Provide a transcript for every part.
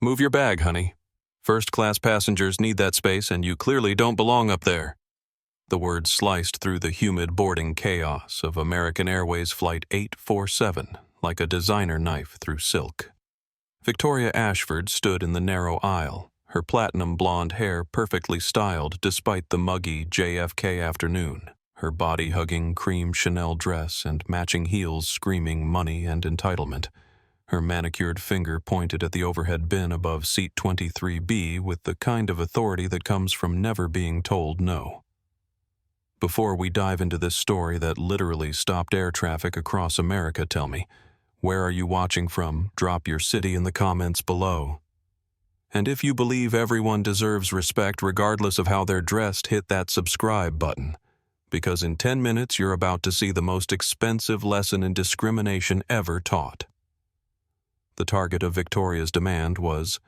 Move your bag, honey. First-class passengers need that space, and you clearly don't belong up there. The words sliced through the humid boarding chaos of American Airways Flight 847 like a designer knife through silk. Victoria Ashford stood in the narrow aisle, her platinum blonde hair perfectly styled despite the muggy JFK afternoon, her body-hugging cream Chanel dress and matching heels screaming money and entitlement. Her manicured finger pointed at the overhead bin above seat 23B with the kind of authority that comes from never being told no. Before we dive into this story that literally stopped air traffic across America, tell me, where are you watching from? Drop your city in the comments below. And if you believe everyone deserves respect regardless of how they're dressed, hit that subscribe button, because in 10 minutes you're about to see the most expensive lesson in discrimination ever taught. The target of Victoria's demand was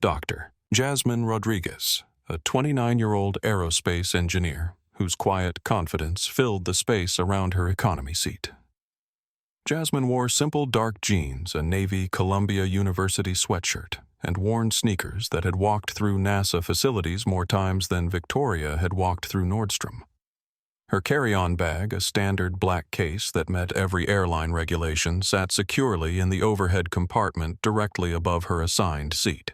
Dr. Jasmine Rodriguez, a 29-year-old aerospace engineer whose quiet confidence filled the space around her economy seat. Jasmine wore simple dark jeans, a navy Columbia University sweatshirt, and worn sneakers that had walked through NASA facilities more times than Victoria had walked through Nordstrom. Her carry-on bag, a standard black case that met every airline regulation, sat securely in the overhead compartment directly above her assigned seat.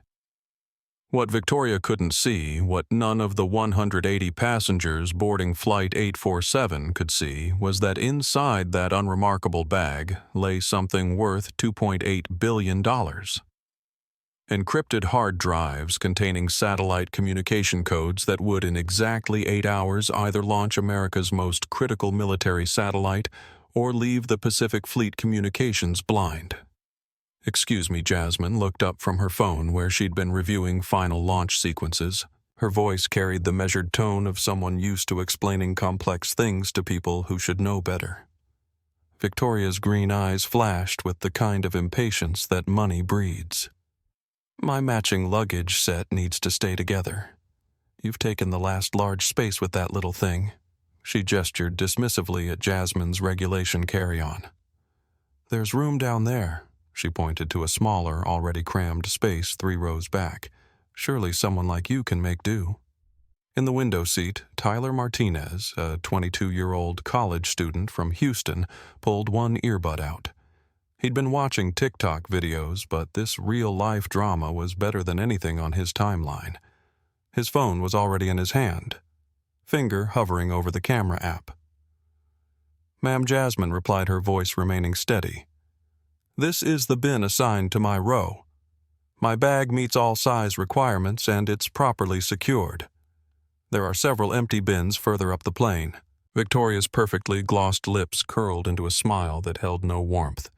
What Victoria couldn't see, what none of the 180 passengers boarding Flight 847 could see, was that inside that unremarkable bag lay something worth $2.8 billion. Encrypted hard drives containing satellite communication codes that would in exactly 8 hours either launch America's most critical military satellite or leave the Pacific Fleet communications blind. "Excuse me," Jasmine looked up from her phone where she'd been reviewing final launch sequences. Her voice carried the measured tone of someone used to explaining complex things to people who should know better. Victoria's green eyes flashed with the kind of impatience that money breeds. "My matching luggage set needs to stay together. You've taken the last large space with that little thing." She gestured dismissively at Jasmine's regulation carry-on. "There's room down there." She pointed to a smaller, already crammed space 3 rows back. "Surely someone like you can make do." In the window seat, Tyler Martinez, a 22-year-old college student from Houston, pulled one earbud out. He'd been watching TikTok videos, but this real-life drama was better than anything on his timeline. His phone was already in his hand, finger hovering over the camera app. "Ma'am Jasmine," replied her voice remaining steady. "This is the bin assigned to my row. My bag meets all size requirements and it's properly secured. There are several empty bins further up the plane." Victoria's perfectly glossed lips curled into a smile that held no warmth.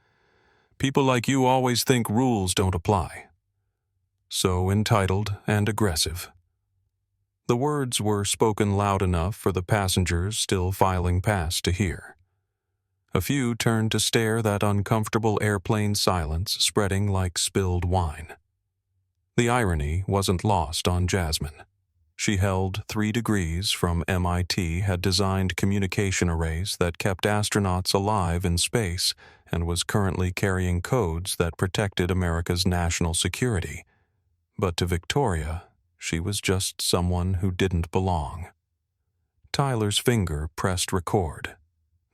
"People like you always think rules don't apply. So entitled and aggressive." The words were spoken loud enough for the passengers still filing past to hear. A few turned to stare, that uncomfortable airplane silence spreading like spilled wine. The irony wasn't lost on Jasmine. She held 3 degrees from MIT, had designed communication arrays that kept astronauts alive in space, and was currently carrying codes that protected America's national security. But to Victoria, she was just someone who didn't belong. Tyler's finger pressed record.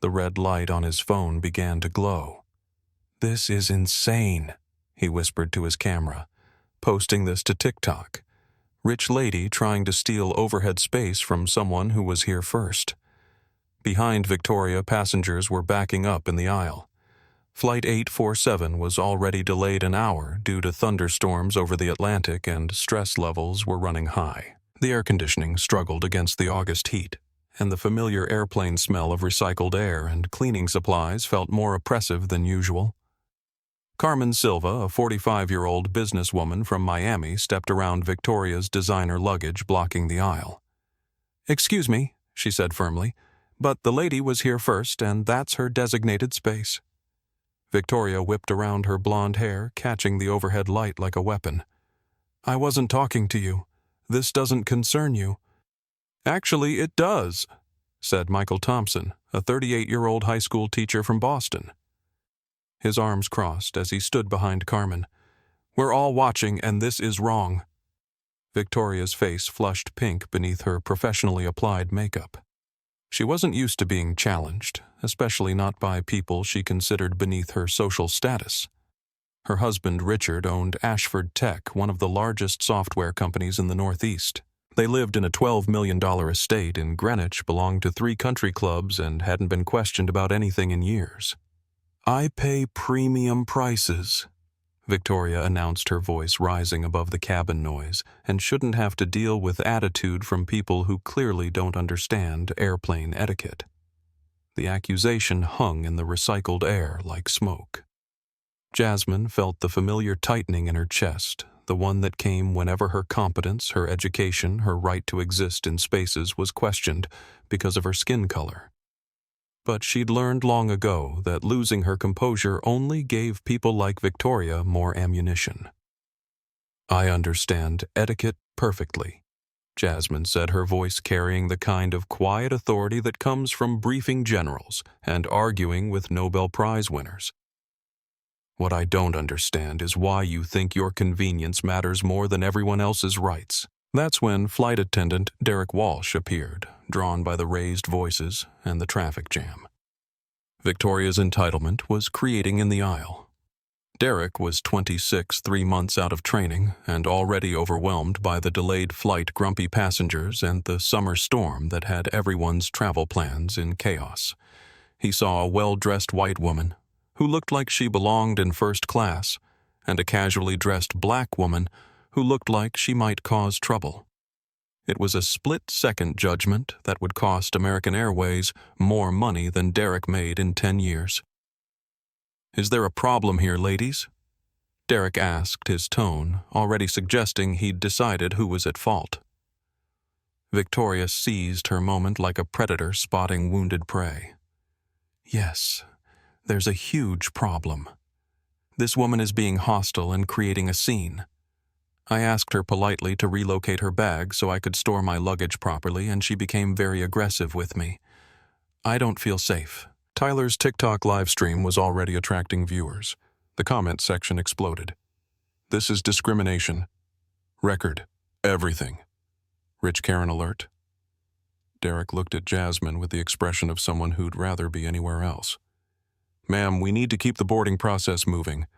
The red light on his phone began to glow. "This is insane," he whispered to his camera, posting this to TikTok. Rich lady trying to steal overhead space from someone who was here first. Behind Victoria, passengers were backing up in the aisle. Flight 847 was already delayed an hour due to thunderstorms over the Atlantic, and stress levels were running high. The air conditioning struggled against the August heat, and the familiar airplane smell of recycled air and cleaning supplies felt more oppressive than usual. Carmen Silva, a 45-year-old businesswoman from Miami, stepped around Victoria's designer luggage blocking the aisle. "Excuse me," she said firmly, "but the lady was here first, and that's her designated space." Victoria whipped around her blonde hair, catching the overhead light like a weapon. "I wasn't talking to you. This doesn't concern you." "Actually, it does," said Michael Thompson, a 38-year-old high school teacher from Boston. His arms crossed as he stood behind Carmen. We're all watching, and this is wrong. Victoria's face flushed pink beneath her professionally applied makeup. She wasn't used to being challenged, especially not by people she considered beneath her social status. Her husband, Richard, owned Ashford Tech, one of the largest software companies in the Northeast. They lived in a $12 million estate in Greenwich, belonged to 3 country clubs, and hadn't been questioned about anything in years. I pay premium prices, Victoria announced, her voice rising above the cabin noise, and shouldn't have to deal with attitude from people who clearly don't understand airplane etiquette. The accusation hung in the recycled air like smoke. Jasmine felt the familiar tightening in her chest, the one that came whenever her competence, her education, her right to exist in spaces was questioned because of her skin color. But she'd learned long ago that losing her composure only gave people like Victoria more ammunition. I understand etiquette perfectly, Jasmine said, her voice carrying the kind of quiet authority that comes from briefing generals and arguing with Nobel Prize winners. What I don't understand is why you think your convenience matters more than everyone else's rights. That's when flight attendant Derek Walsh appeared, drawn by the raised voices and the traffic jam. Victoria's entitlement was creating in the aisle. Derek was 26, 3 months out of training, and already overwhelmed by the delayed flight, grumpy passengers, and the summer storm that had everyone's travel plans in chaos. He saw a well-dressed white woman, who looked like she belonged in first class, and a casually dressed black woman who looked like she might cause trouble. It was a split-second judgment that would cost American Airways more money than Derek made in 10 years. Is there a problem here, ladies? Derek asked, his tone already suggesting he'd decided who was at fault. Victoria seized her moment like a predator spotting wounded prey. Yes, there's a huge problem. This woman is being hostile and creating a scene. I asked her politely to relocate her bag so I could store my luggage properly, and she became very aggressive with me. I don't feel safe. Tyler's TikTok live stream was already attracting viewers. The comment section exploded. This is discrimination. Record. Everything. Rich Karen alert. Derek looked at Jasmine with the expression of someone who'd rather be anywhere else. Ma'am, we need to keep the boarding process moving.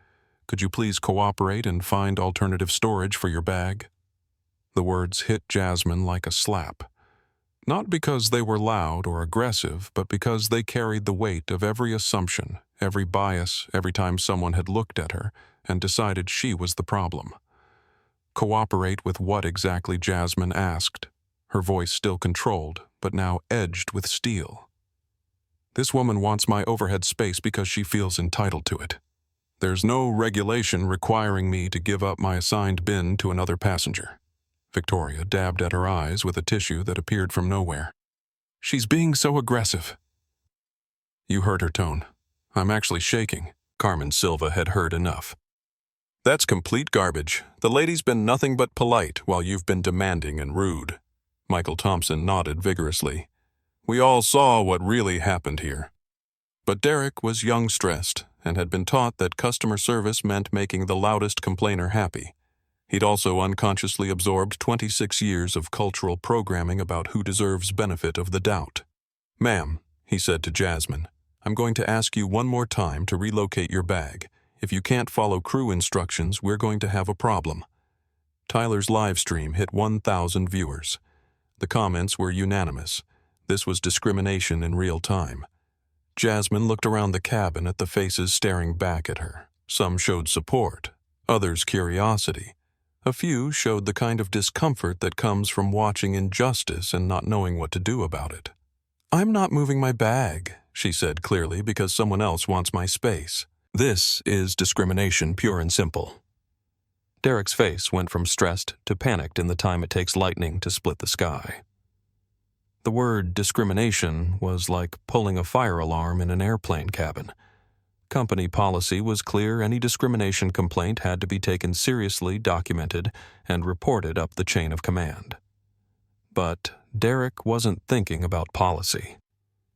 Could you please cooperate and find alternative storage for your bag? The words hit Jasmine like a slap. Not because they were loud or aggressive, but because they carried the weight of every assumption, every bias, every time someone had looked at her and decided she was the problem. Cooperate with what exactly, Jasmine asked, her voice still controlled, but now edged with steel. This woman wants my overhead space because she feels entitled to it. There's no regulation requiring me to give up my assigned bin to another passenger. Victoria dabbed at her eyes with a tissue that appeared from nowhere. She's being so aggressive. You heard her tone. I'm actually shaking. Carmen Silva had heard enough. That's complete garbage. The lady's been nothing but polite while you've been demanding and rude. Michael Thompson nodded vigorously. We all saw what really happened here. But Derek was young stressed and had been taught that customer service meant making the loudest complainer happy. He'd also unconsciously absorbed 26 years of cultural programming about who deserves benefit of the doubt. Ma'am, he said to Jasmine, I'm going to ask you one more time to relocate your bag. If you can't follow crew instructions, we're going to have a problem. Tyler's live stream hit 1,000 viewers. The comments were unanimous. This was discrimination in real time. Jasmine looked around the cabin at the faces staring back at her. Some showed support, others curiosity. A few showed the kind of discomfort that comes from watching injustice and not knowing what to do about it. I'm not moving my bag, she said clearly, because someone else wants my space. This is discrimination, pure and simple. Derek's face went from stressed to panicked in the time it takes lightning to split the sky. The word discrimination was like pulling a fire alarm in an airplane cabin. Company policy was clear: any discrimination complaint had to be taken seriously, documented, and reported up the chain of command. But Derek wasn't thinking about policy.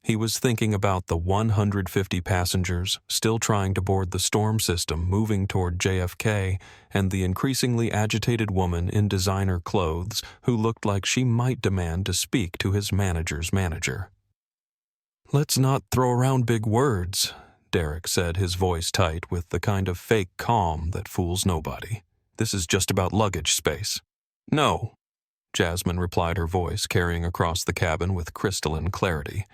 He was thinking about the 150 passengers still trying to board the storm system moving toward JFK and the increasingly agitated woman in designer clothes who looked like she might demand to speak to his manager's manager. "Let's not throw around big words," Derek said, his voice tight with the kind of fake calm that fools nobody. "This is just about luggage space." "No," Jasmine replied, her voice carrying across the cabin with crystalline clarity.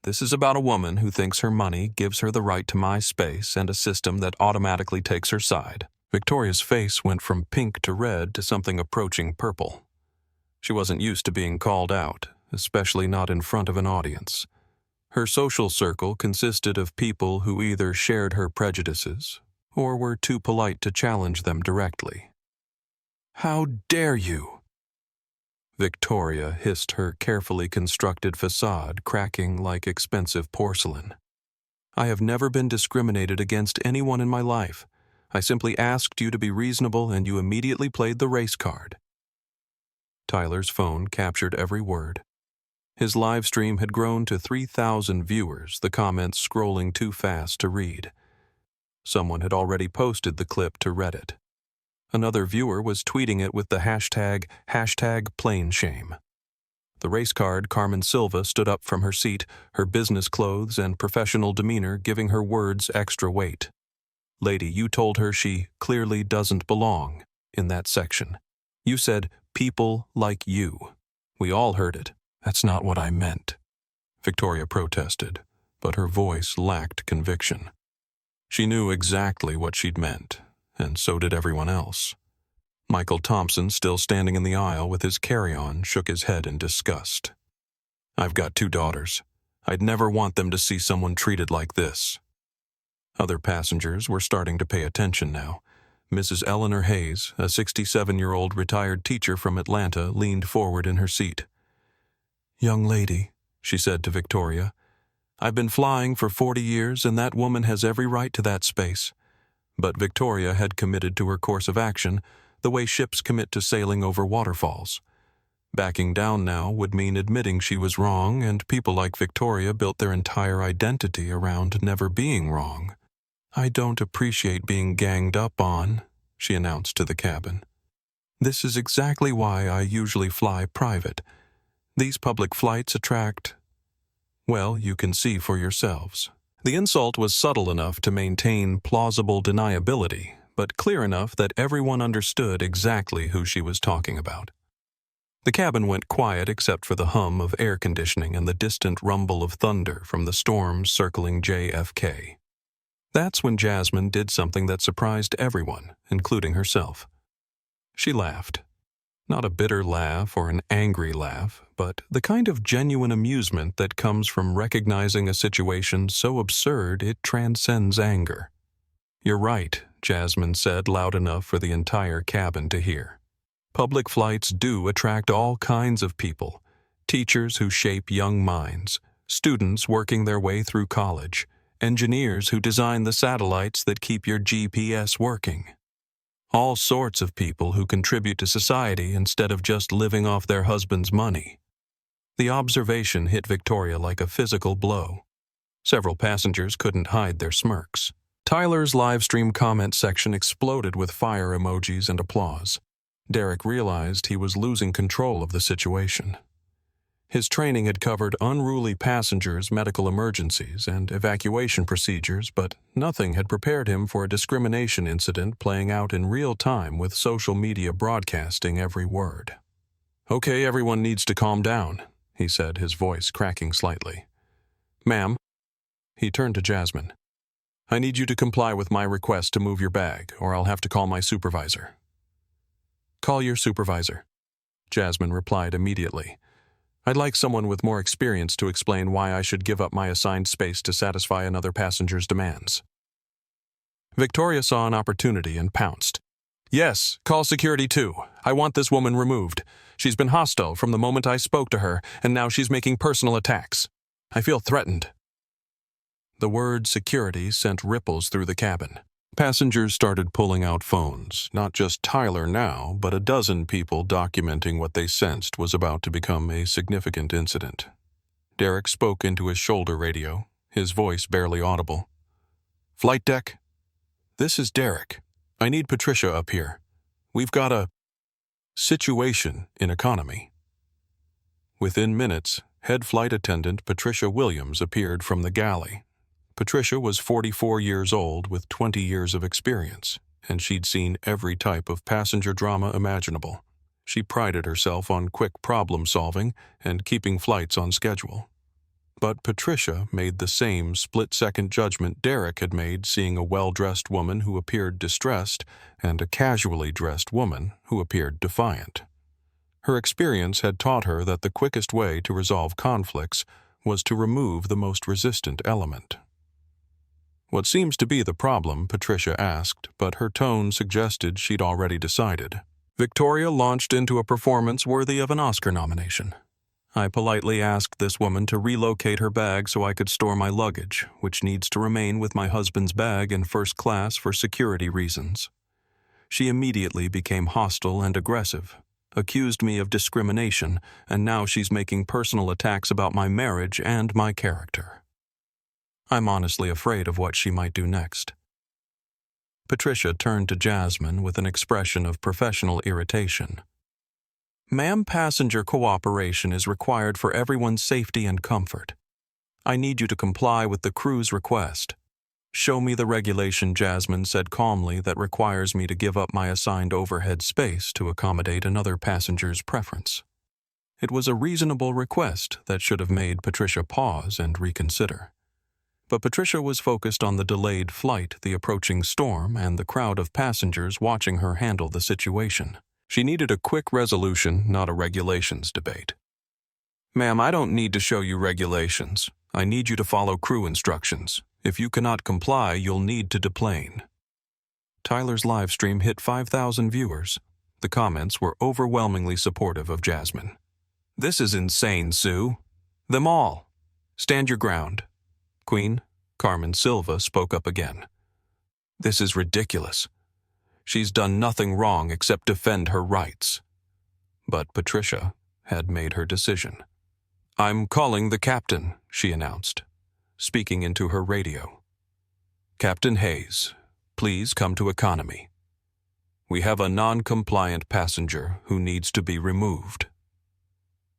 "This is about a woman who thinks her money gives her the right to my space and a system that automatically takes her side." Victoria's face went from pink to red to something approaching purple. She wasn't used to being called out, especially not in front of an audience. Her social circle consisted of people who either shared her prejudices or were too polite to challenge them directly. "How dare you?" Victoria hissed, her carefully constructed facade cracking like expensive porcelain. "I have never been discriminated against anyone in my life. I simply asked you to be reasonable and you immediately played the race card." Tyler's phone captured every word. His live stream had grown to 3,000 viewers, the comments scrolling too fast to read. Someone had already posted the clip to Reddit. Another viewer was tweeting it with the hashtag #PlaneShame. The race card Carmen Silva stood up from her seat, her business clothes and professional demeanor giving her words extra weight. "Lady, you told her she clearly doesn't belong in that section. You said, 'people like you.' We all heard it. That's not what I meant," Victoria protested, but her voice lacked conviction. She knew exactly what she'd meant, and so did everyone else. Michael Thompson, still standing in the aisle with his carry-on, shook his head in disgust. "I've got 2 daughters. I'd never want them to see someone treated like this." Other passengers were starting to pay attention now. Mrs. Eleanor Hayes, a 67-year-old retired teacher from Atlanta, leaned forward in her seat. "Young lady," she said to Victoria, "I've been flying for 40 years and that woman has every right to that space." But Victoria had committed to her course of action the way ships commit to sailing over waterfalls. Backing down now would mean admitting she was wrong, and people like Victoria built their entire identity around never being wrong. "I don't appreciate being ganged up on," she announced to the cabin. "This is exactly why I usually fly private. These public flights attract... well, you can see for yourselves." The insult was subtle enough to maintain plausible deniability, but clear enough that everyone understood exactly who she was talking about. The cabin went quiet except for the hum of air conditioning and the distant rumble of thunder from the storms circling JFK. That's when Jasmine did something that surprised everyone, including herself. She laughed. Not a bitter laugh or an angry laugh, but the kind of genuine amusement that comes from recognizing a situation so absurd it transcends anger. "You're right," Jasmine said loud enough for the entire cabin to hear. "Public flights do attract all kinds of people. Teachers who shape young minds, students working their way through college, engineers who design the satellites that keep your GPS working. All sorts of people who contribute to society instead of just living off their husband's money." The observation hit Victoria like a physical blow. Several passengers couldn't hide their smirks. Tyler's livestream comment section exploded with fire emojis and applause. Derek realized he was losing control of the situation. His training had covered unruly passengers, medical emergencies, and evacuation procedures, but nothing had prepared him for a discrimination incident playing out in real time with social media broadcasting every word. "Okay, everyone needs to calm down," he said, his voice cracking slightly. "Ma'am," he turned to Jasmine, "I need you to comply with my request to move your bag, or I'll have to call my supervisor." "Call your supervisor," Jasmine replied immediately. "I'd like someone with more experience to explain why I should give up my assigned space to satisfy another passenger's demands." Victoria saw an opportunity and pounced. "Yes, call security too. I want this woman removed. She's been hostile from the moment I spoke to her, and now she's making personal attacks. I feel threatened." The word security sent ripples through the cabin. Passengers started pulling out phones, not just Tyler now, but a dozen people documenting what they sensed was about to become a significant incident. Derek spoke into his shoulder radio, his voice barely audible. "Flight deck? This is Derek. I need Patricia up here. We've got a situation in economy." Within minutes, head flight attendant Patricia Williams appeared from the galley. Patricia was 44 years old with 20 years of experience, and she'd seen every type of passenger drama imaginable. She prided herself on quick problem-solving and keeping flights on schedule. But Patricia made the same split-second judgment Derek had made seeing a well-dressed woman who appeared distressed and a casually dressed woman who appeared defiant. Her experience had taught her that the quickest way to resolve conflicts was to remove the most resistant element. "What seems to be the problem?" Patricia asked, but her tone suggested she'd already decided. Victoria launched into a performance worthy of an Oscar nomination. I politely asked this woman to relocate her bag so I could store my luggage, which needs to remain with my husband's bag in first class for security reasons. She immediately became hostile and aggressive, accused me of discrimination, and now she's making personal attacks about my marriage and my character. I'm honestly afraid of what she might do next. Patricia turned to Jasmine with an expression of professional irritation. "Ma'am, passenger cooperation is required for everyone's safety and comfort. I need you to comply with the crew's request." "Show me the regulation," Jasmine said calmly, "that requires me to give up my assigned overhead space to accommodate another passenger's preference." It was a reasonable request that should have made Patricia pause and reconsider. But Patricia was focused on the delayed flight, the approaching storm, and the crowd of passengers watching her handle the situation. She needed a quick resolution, not a regulations debate. "Ma'am, I don't need to show you regulations. I need you to follow crew instructions. If you cannot comply, you'll need to deplane." Tyler's live stream hit 5,000 viewers. The comments were overwhelmingly supportive of Jasmine. "This is insane, Sue. Them all. Stand your ground." Queen Carmen Silva spoke up again. "This is ridiculous. She's done nothing wrong except defend her rights." But Patricia had made her decision. "I'm calling the captain," she announced, speaking into her radio. "Captain Hayes, please come to economy. We have a non-compliant passenger who needs to be removed."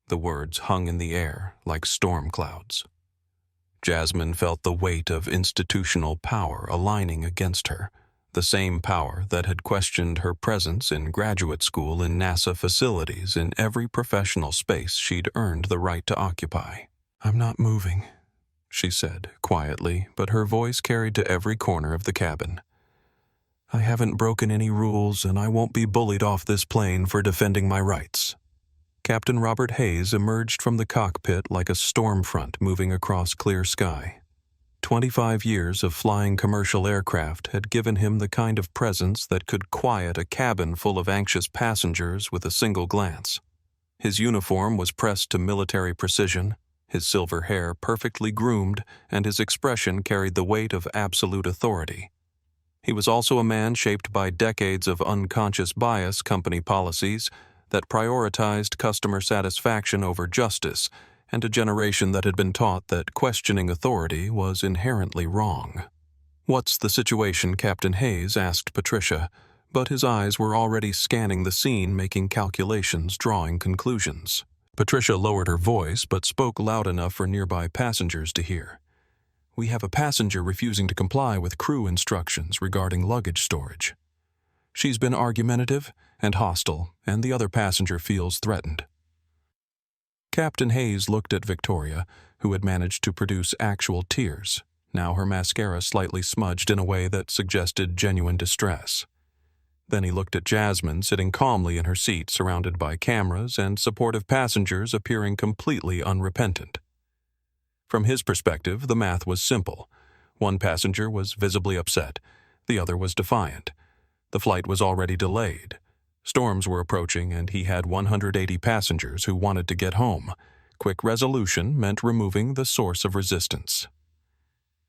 The words hung in the air like storm clouds. Jasmine felt the weight of institutional power aligning against her, the same power that had questioned her presence in graduate school in NASA facilities in every professional space she'd earned the right to occupy. "I'm not moving," she said quietly, but her voice carried to every corner of the cabin. "I haven't broken any rules, and I won't be bullied off this plane for defending my rights." Captain Robert Hayes emerged from the cockpit like a storm front moving across clear sky. 25 years of flying commercial aircraft had given him the kind of presence that could quiet a cabin full of anxious passengers with a single glance. His uniform was pressed to military precision, his silver hair perfectly groomed, and his expression carried the weight of absolute authority. He was also a man shaped by decades of unconscious bias company policies that prioritized customer satisfaction over justice, and a generation that had been taught that questioning authority was inherently wrong. "What's the situation?" Captain Hayes asked Patricia, but his eyes were already scanning the scene, making calculations, drawing conclusions. Patricia lowered her voice, but spoke loud enough for nearby passengers to hear. "We have a passenger refusing to comply with crew instructions regarding luggage storage. She's been argumentative and hostile, and the other passenger feels threatened." Captain Hayes looked at Victoria, who had managed to produce actual tears, now her mascara slightly smudged in a way that suggested genuine distress. Then he looked at Jasmine sitting calmly in her seat surrounded by cameras and supportive passengers appearing completely unrepentant. From his perspective, the math was simple. One passenger was visibly upset, the other was defiant. The flight was already delayed. Storms were approaching, and he had 180 passengers who wanted to get home. Quick resolution meant removing the source of resistance.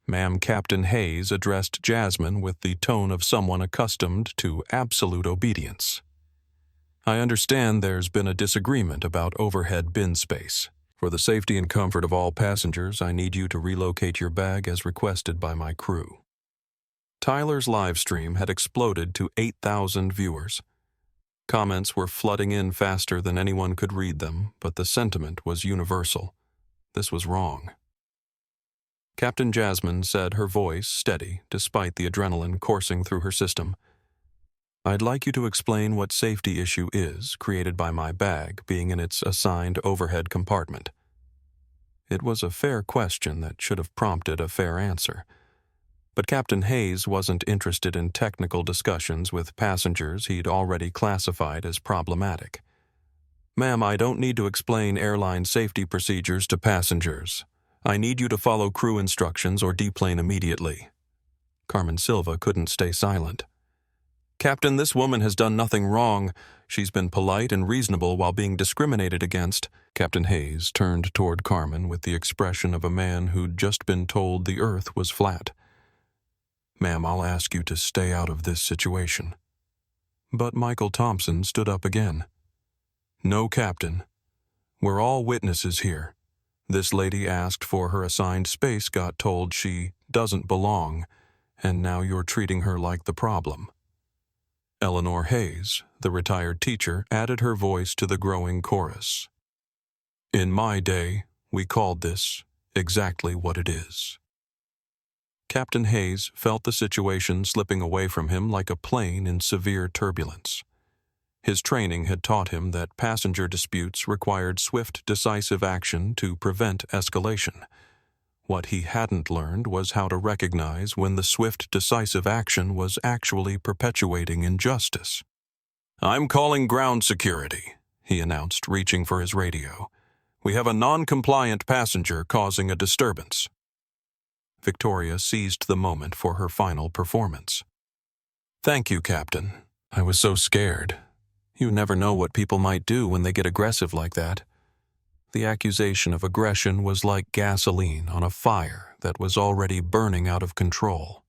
"Ma'am," Captain Hayes addressed Jasmine with the tone of someone accustomed to absolute obedience. "I understand there's been a disagreement about overhead bin space. For the safety and comfort of all passengers, I need you to relocate your bag as requested by my crew. Tyler's live stream had exploded to 8,000 viewers. Comments were flooding in faster than anyone could read them, but the sentiment was universal. This was wrong. Captain Jasmine said, her voice steady despite the adrenaline coursing through her system. I'd like you to explain what safety issue is created by my bag being in its assigned overhead compartment. It was a fair question that should have prompted a fair answer. But Captain Hayes wasn't interested in technical discussions with passengers he'd already classified as problematic. Ma'am, I don't need to explain airline safety procedures to passengers. I need you to follow crew instructions or deplane immediately. Carmen Silva couldn't stay silent. Captain, this woman has done nothing wrong. She's been polite and reasonable while being discriminated against. Captain Hayes turned toward Carmen with the expression of a man who'd just been told the earth was flat. Ma'am, I'll ask you to stay out of this situation. But Michael Thompson stood up again. No, Captain. We're all witnesses here. This lady asked for her assigned space, got told she doesn't belong, and now you're treating her like the problem. Eleanor Hayes, the retired teacher, added her voice to the growing chorus. In my day, we called this exactly what it is. Captain Hayes felt the situation slipping away from him like a plane in severe turbulence. His training had taught him that passenger disputes required swift, decisive action to prevent escalation. What he hadn't learned was how to recognize when the swift, decisive action was actually perpetuating injustice. I'm calling ground security, he announced, reaching for his radio. We have a non-compliant passenger causing a disturbance. Victoria seized the moment for her final performance. Thank you, Captain. I was so scared. You never know what people might do when they get aggressive like that. The accusation of aggression was like gasoline on a fire that was already burning out of control.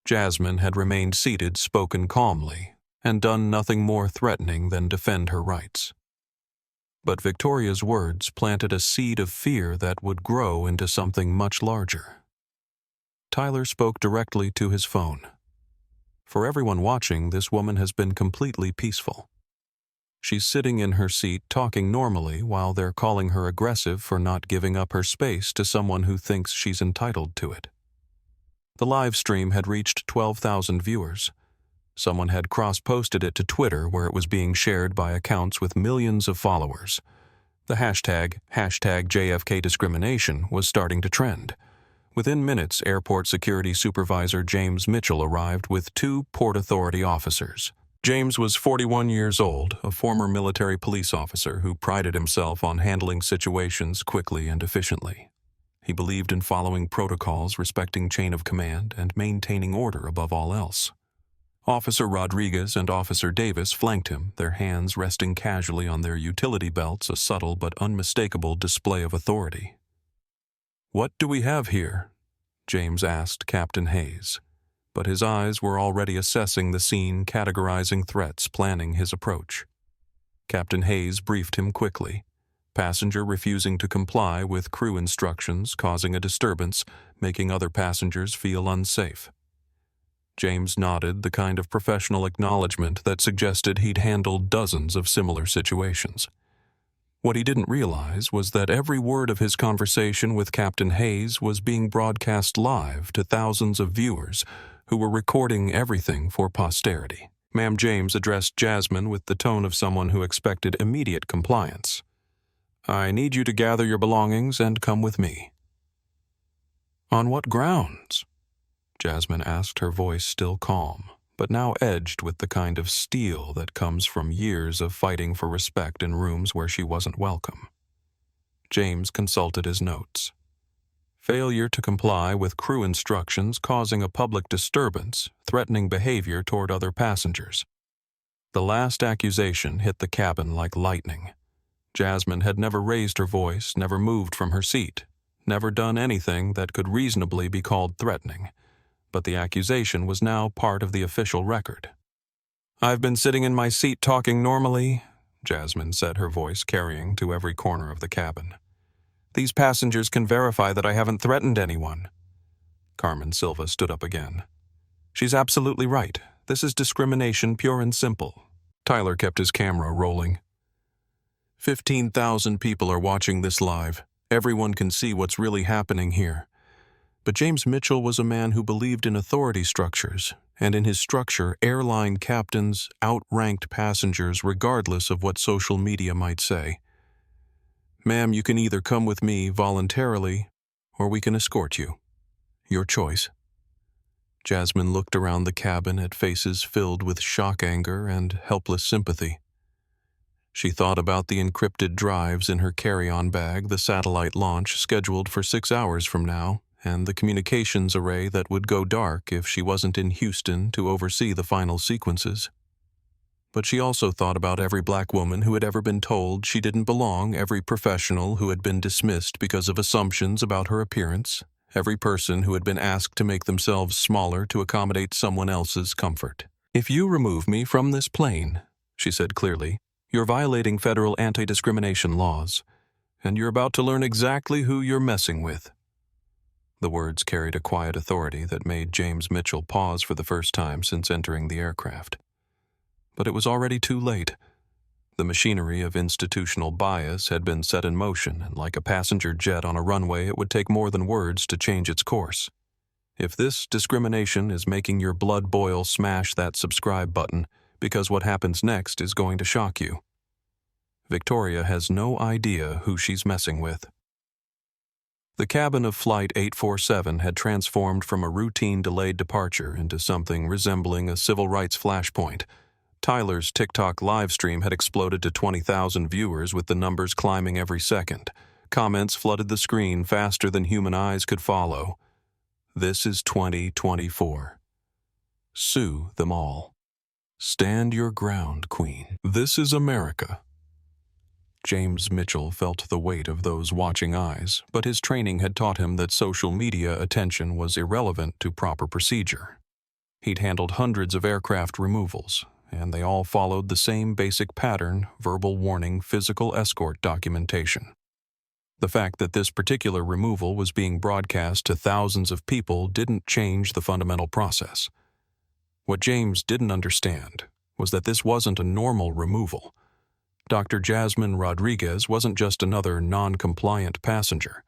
Jasmine had remained seated, spoken calmly, and done nothing more threatening than defend her rights. But Victoria's words planted a seed of fear that would grow into something much larger. Tyler spoke directly to his phone. For everyone watching, this woman has been completely peaceful. She's sitting in her seat talking normally while they're calling her aggressive for not giving up her space to someone who thinks she's entitled to it. The live stream had reached 12,000 viewers. Someone had cross-posted it to Twitter where it was being shared by accounts with millions of followers. The hashtag JFK discrimination was starting to trend. Within minutes, Airport Security Supervisor James Mitchell arrived with 2 Port Authority officers. James was 41 years old, a former military police officer who prided himself on handling situations quickly and efficiently. He believed in following protocols, respecting chain of command, and maintaining order above all else. Officer Rodriguez and Officer Davis flanked him, their hands resting casually on their utility belts, a subtle but unmistakable display of authority. What do we have here? James asked Captain Hayes, but his eyes were already assessing the scene, categorizing threats, planning his approach. Captain Hayes briefed him quickly. Passenger refusing to comply with crew instructions, causing a disturbance, making other passengers feel unsafe. James nodded, the kind of professional acknowledgement that suggested he'd handled dozens of similar situations. What he didn't realize was that every word of his conversation with Captain Hayes was being broadcast live to thousands of viewers who were recording everything for posterity. Ma'am, James addressed Jasmine with the tone of someone who expected immediate compliance. I need you to gather your belongings and come with me. On what grounds? Jasmine asked, her voice still calm, but now edged with the kind of steel that comes from years of fighting for respect in rooms where she wasn't welcome. James consulted his notes. Failure to comply with crew instructions causing a public disturbance, threatening behavior toward other passengers. The last accusation hit the cabin like lightning. Jasmine had never raised her voice, never moved from her seat, never done anything that could reasonably be called threatening. But the accusation was now part of the official record. I've been sitting in my seat talking normally, Jasmine said, her voice carrying to every corner of the cabin. "These passengers can verify that I haven't threatened anyone." Carmen Silva stood up again. "She's absolutely right. This is discrimination, pure and simple." Tyler kept his camera rolling. 15,000 people are watching this live. Everyone can see what's really happening here. But James Mitchell was a man who believed in authority structures, and in his structure, airline captains outranked passengers regardless of what social media might say. "Ma'am, you can either come with me voluntarily, or we can escort you. Your choice." Jasmine looked around the cabin at faces filled with shock, anger, and helpless sympathy. She thought about the encrypted drives in her carry-on bag, the satellite launch scheduled for 6 hours from now, and the communications array that would go dark if she wasn't in Houston to oversee the final sequences. But she also thought about every black woman who had ever been told she didn't belong, every professional who had been dismissed because of assumptions about her appearance, every person who had been asked to make themselves smaller to accommodate someone else's comfort. "If you remove me from this plane," she said clearly, "you're violating federal anti-discrimination laws, and you're about to learn exactly who you're messing with." The words carried a quiet authority that made James Mitchell pause for the first time since entering the aircraft. But it was already too late. The machinery of institutional bias had been set in motion, and like a passenger jet on a runway, it would take more than words to change its course. If this discrimination is making your blood boil, smash that subscribe button, because what happens next is going to shock you. Victoria has no idea who she's messing with. The cabin of Flight 847 had transformed from a routine delayed departure into something resembling a civil rights flashpoint. Tyler's TikTok livestream had exploded to 20,000 viewers, with the numbers climbing every second. Comments flooded the screen faster than human eyes could follow. "This is 2024. Sue them all. Stand your ground, Queen. This is America." James Mitchell felt the weight of those watching eyes, but his training had taught him that social media attention was irrelevant to proper procedure. He'd handled hundreds of aircraft removals, and they all followed the same basic pattern: verbal warning, physical escort documentation. The fact that this particular removal was being broadcast to thousands of people didn't change the fundamental process. What James didn't understand was that this wasn't a normal removal. Dr. Jasmine Rodriguez wasn't just another non-compliant passenger.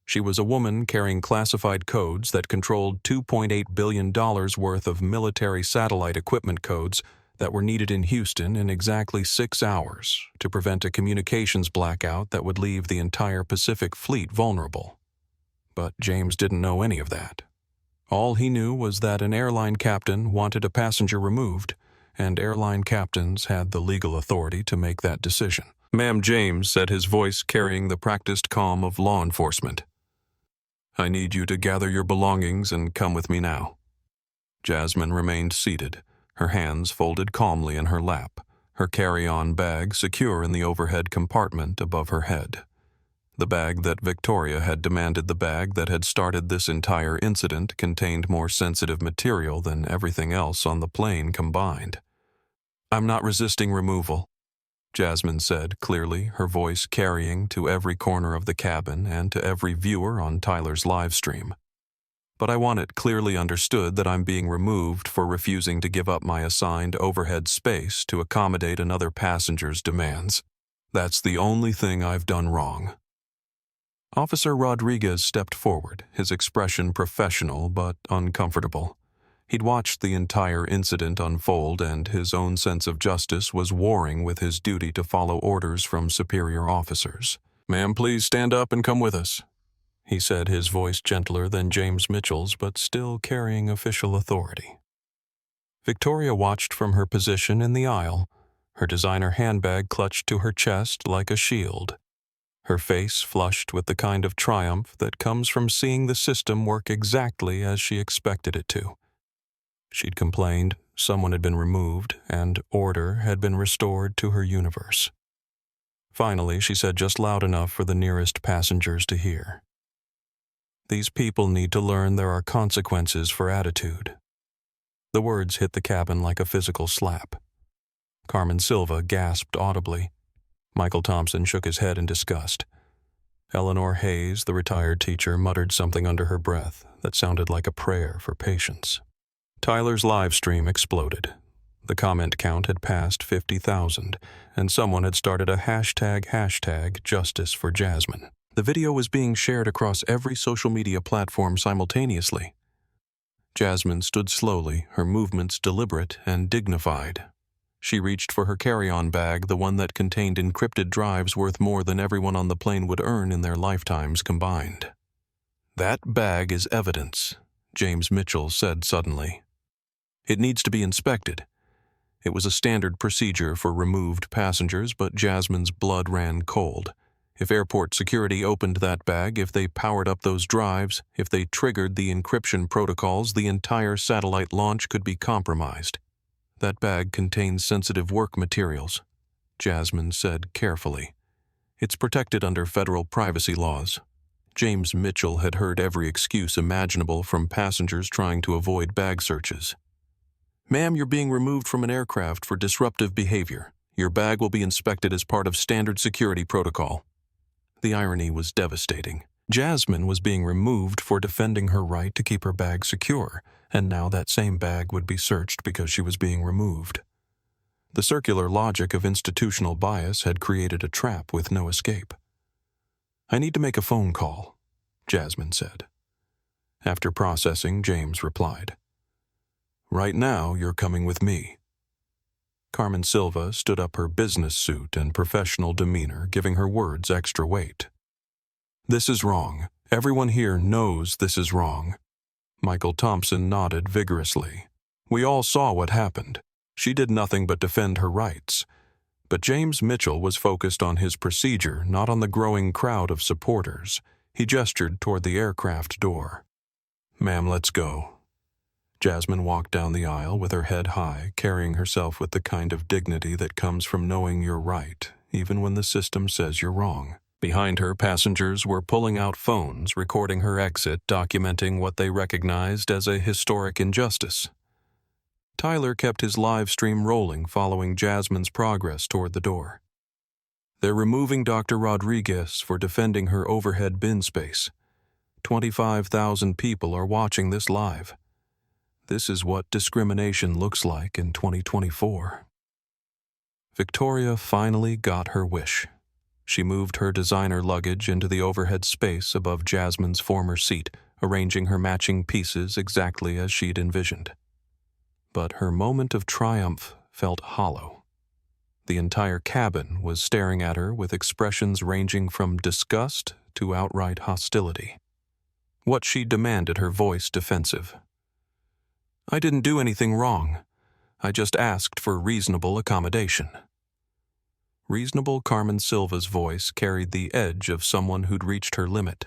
She was a woman carrying classified codes that controlled $2.8 billion worth of military satellite equipment codes that were needed in Houston in exactly 6 hours to prevent a communications blackout that would leave the entire Pacific Fleet vulnerable. But James didn't know any of that. All he knew was that an airline captain wanted a passenger removed, and airline captains had the legal authority to make that decision. "Ma'am," James said, his voice carrying the practiced calm of law enforcement. "I need you to gather your belongings and come with me now." Jasmine remained seated, her hands folded calmly in her lap, her carry-on bag secure in the overhead compartment above her head. The bag that Victoria had demanded, the bag that had started this entire incident, contained more sensitive material than everything else on the plane combined. "I'm not resisting removal," Jasmine said clearly, her voice carrying to every corner of the cabin and to every viewer on Tyler's live stream. "But I want it clearly understood that I'm being removed for refusing to give up my assigned overhead space to accommodate another passenger's demands. That's the only thing I've done wrong." Officer Rodriguez stepped forward, his expression professional but uncomfortable. He'd watched the entire incident unfold, and his own sense of justice was warring with his duty to follow orders from superior officers. "Ma'am, please stand up and come with us," he said, his voice gentler than James Mitchell's but still carrying official authority. Victoria watched from her position in the aisle, her designer handbag clutched to her chest like a shield, her face flushed with the kind of triumph that comes from seeing the system work exactly as she expected it to. She'd complained, someone had been removed, and order had been restored to her universe. Finally, she said just loud enough for the nearest passengers to hear, "These people need to learn there are consequences for attitude." The words hit the cabin like a physical slap. Carmen Silva gasped audibly. Michael Thompson shook his head in disgust. Eleanor Hayes, the retired teacher, muttered something under her breath that sounded like a prayer for patience. Tyler's live stream exploded. The comment count had passed 50,000, and someone had started a hashtag Justice for Jasmine. The video was being shared across every social media platform simultaneously. Jasmine stood slowly, her movements deliberate and dignified. She reached for her carry-on bag, the one that contained encrypted drives worth more than everyone on the plane would earn in their lifetimes combined. "That bag is evidence," James Mitchell said suddenly. "It needs to be inspected." It was a standard procedure for removed passengers, but Jasmine's blood ran cold. If airport security opened that bag, if they powered up those drives, if they triggered the encryption protocols, the entire satellite launch could be compromised. "That bag contains sensitive work materials," Jasmine said carefully. "It's protected under federal privacy laws." James Mitchell had heard every excuse imaginable from passengers trying to avoid bag searches. "Ma'am, you're being removed from an aircraft for disruptive behavior. Your bag will be inspected as part of standard security protocol." The irony was devastating. Jasmine was being removed for defending her right to keep her bag secure, and now that same bag would be searched because she was being removed. The circular logic of institutional bias had created a trap with no escape. "I need to make a phone call," Jasmine said. After processing, James replied, "Right now, you're coming with me." Carmen Silva stood up, her business suit and professional demeanor giving her words extra weight. "This is wrong. Everyone here knows this is wrong." Michael Thompson nodded vigorously. "We all saw what happened. She did nothing but defend her rights." But James Mitchell was focused on his procedure, not on the growing crowd of supporters. He gestured toward the aircraft door. "Ma'am, let's go." Jasmine walked down the aisle with her head high, carrying herself with the kind of dignity that comes from knowing you're right, even when the system says you're wrong. Behind her, passengers were pulling out phones, recording her exit, documenting what they recognized as a historic injustice. Tyler kept his live stream rolling, following Jasmine's progress toward the door. "They're removing Dr. Rodriguez for defending her overhead bin space. 25,000 people are watching this live. This is what discrimination looks like in 2024. Victoria finally got her wish. She moved her designer luggage into the overhead space above Jasmine's former seat, arranging her matching pieces exactly as she'd envisioned. But her moment of triumph felt hollow. The entire cabin was staring at her with expressions ranging from disgust to outright hostility. What she demanded, her voice defensive. "I didn't do anything wrong. I just asked for reasonable accommodation." Reasonable Carmen Silva's voice carried the edge of someone who'd reached her limit.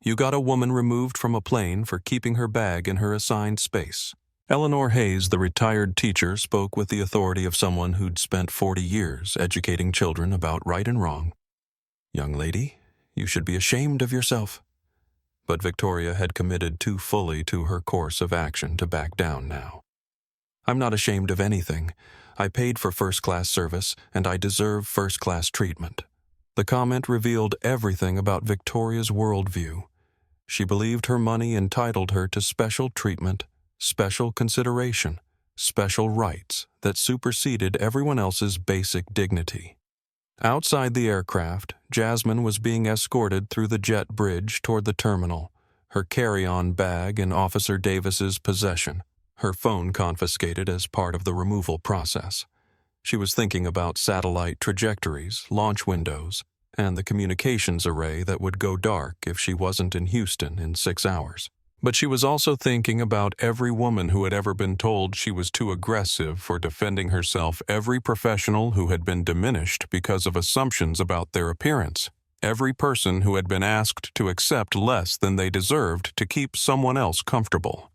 "You got a woman removed from a plane for keeping her bag in her assigned space." Eleanor Hayes, the retired teacher, spoke with the authority of someone who'd spent 40 years educating children about right and wrong. "Young lady, you should be ashamed of yourself." But Victoria had committed too fully to her course of action to back down now. "I'm not ashamed of anything. I paid for first-class service, and I deserve first-class treatment." The comment revealed everything about Victoria's worldview. She believed her money entitled her to special treatment, special consideration, special rights that superseded everyone else's basic dignity. Outside the aircraft, Jasmine was being escorted through the jet bridge toward the terminal, her carry-on bag in Officer Davis's possession, her phone confiscated as part of the removal process. She was thinking about satellite trajectories, launch windows, and the communications array that would go dark if she wasn't in Houston in 6 hours. But she was also thinking about every woman who had ever been told she was too aggressive for defending herself, every professional who had been diminished because of assumptions about their appearance, every person who had been asked to accept less than they deserved to keep someone else comfortable.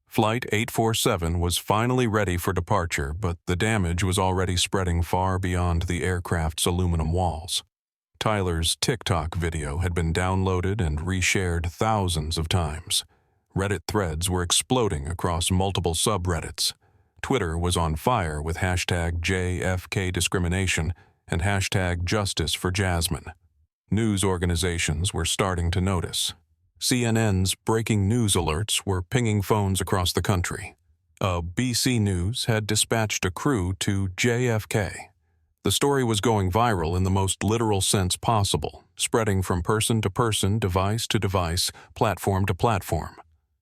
Flight 847 was finally ready for departure, but the damage was already spreading far beyond the aircraft's aluminum walls. Tyler's TikTok video had been downloaded and reshared thousands of times. Reddit threads were exploding across multiple subreddits. Twitter was on fire with hashtag JFK discrimination and hashtag justice for Jasmine. News organizations were starting to notice. CNN's breaking news alerts were pinging phones across the country. BC News had dispatched a crew to JFK. The story was going viral in the most literal sense possible, spreading from person to person, device to device, platform to platform.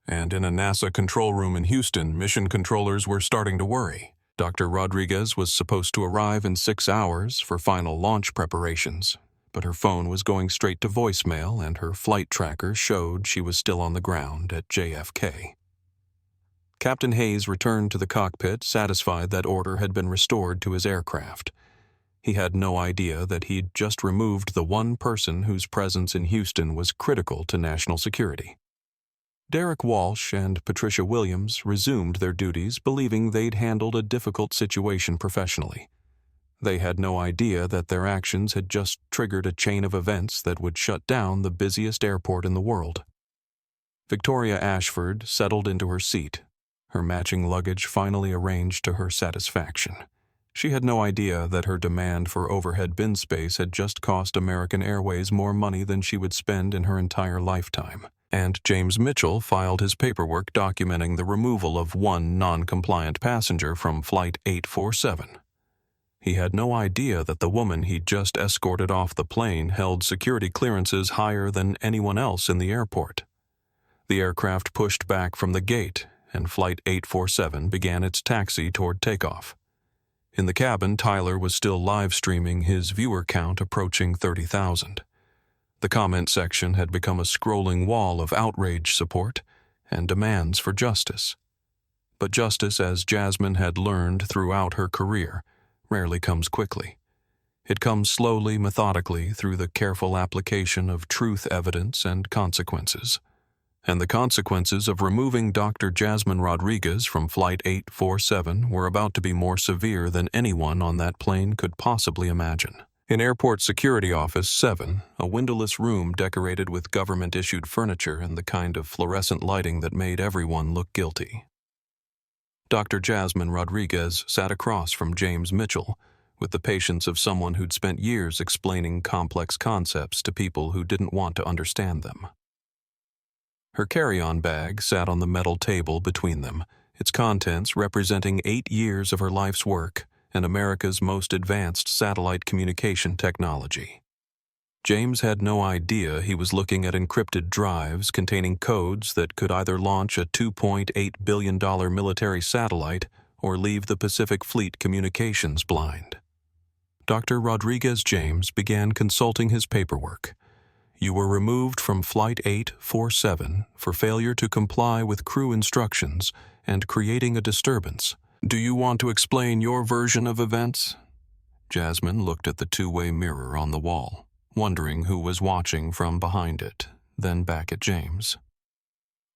And in a NASA control room in Houston, mission controllers were starting to worry. Dr. Rodriguez was supposed to arrive in 6 hours for final launch preparations, but her phone was going straight to voicemail and her flight tracker showed she was still on the ground at JFK. Captain Hayes returned to the cockpit, satisfied that order had been restored to his aircraft. He had no idea that he'd just removed the one person whose presence in Houston was critical to national security. Derek Walsh and Patricia Williams resumed their duties, believing they'd handled a difficult situation professionally. They had no idea that their actions had just triggered a chain of events that would shut down the busiest airport in the world. Victoria Ashford settled into her seat, her matching luggage finally arranged to her satisfaction. She had no idea that her demand for overhead bin space had just cost American Airways more money than she would spend in her entire lifetime. And James Mitchell filed his paperwork documenting the removal of one non-compliant passenger from Flight 847. He had no idea that the woman he'd just escorted off the plane held security clearances higher than anyone else in the airport. The aircraft pushed back from the gate, and Flight 847 began its taxi toward takeoff. In the cabin, Tyler was still live-streaming, his viewer count approaching 30,000. The comment section had become a scrolling wall of outrage support and demands for justice. But justice, as Jasmine had learned throughout her career, rarely comes quickly. It comes slowly, methodically, through the careful application of truth evidence and consequences. And the consequences of removing Dr. Jasmine Rodriguez from Flight 847 were about to be more severe than anyone on that plane could possibly imagine. In Airport Security Office 7, a windowless room decorated with government-issued furniture and the kind of fluorescent lighting that made everyone look guilty. Dr. Jasmine Rodriguez sat across from James Mitchell, with the patience of someone who'd spent years explaining complex concepts to people who didn't want to understand them. Her carry-on bag sat on the metal table between them, its contents representing 8 years of her life's work and America's most advanced satellite communication technology. James had no idea he was looking at encrypted drives containing codes that could either launch a $2.8 billion military satellite or leave the Pacific Fleet communications blind. Dr. Rodriguez James began consulting his paperwork. You were removed from Flight 847 for failure to comply with crew instructions and creating a disturbance. Do you want to explain your version of events? Jasmine looked at the two-way mirror on the wall, wondering who was watching from behind it, then back at James.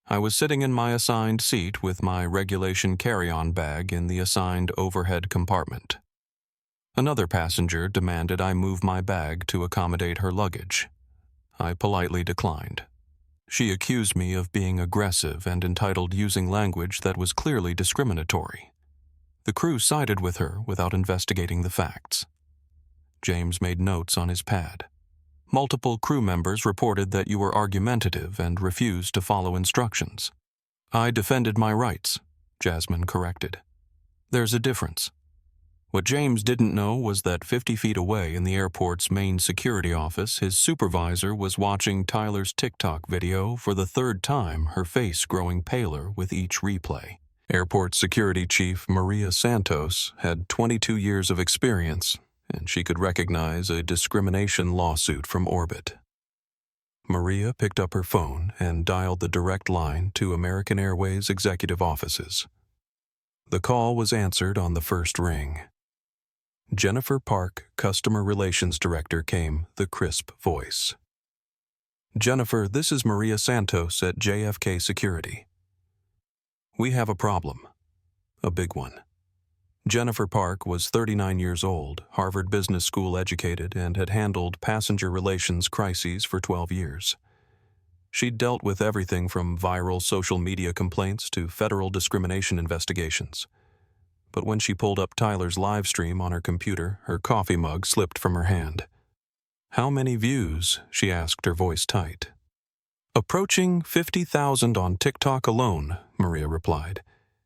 I was sitting in my assigned seat with my regulation carry-on bag in the assigned overhead compartment. Another passenger demanded I move my bag to accommodate her luggage. I politely declined. She accused me of being aggressive and entitled, using language that was clearly discriminatory. The crew sided with her without investigating the facts. James made notes on his pad. Multiple crew members reported that you were argumentative and refused to follow instructions. I defended my rights, Jasmine corrected. There's a difference. What James didn't know was that 50 feet away in the airport's main security office, his supervisor was watching Tyler's TikTok video for the third time, her face growing paler with each replay. Airport Security Chief Maria Santos had 22 years of experience, and she could recognize a discrimination lawsuit from orbit. Maria picked up her phone and dialed the direct line to American Airways executive offices. The call was answered on the first ring. Jennifer Park, Customer Relations Director, came the crisp voice. Jennifer, this is Maria Santos at JFK Security. We have a problem. A big one. Jennifer Park was 39 years old, Harvard Business School educated, and had handled passenger relations crises for 12 years. She'd dealt with everything from viral social media complaints to federal discrimination investigations. but when she pulled up Tyler's live stream on her computer, her coffee mug slipped from her hand. "How many views?" she asked, her voice tight. "Approaching 50,000 on TikTok alone," Maria replied.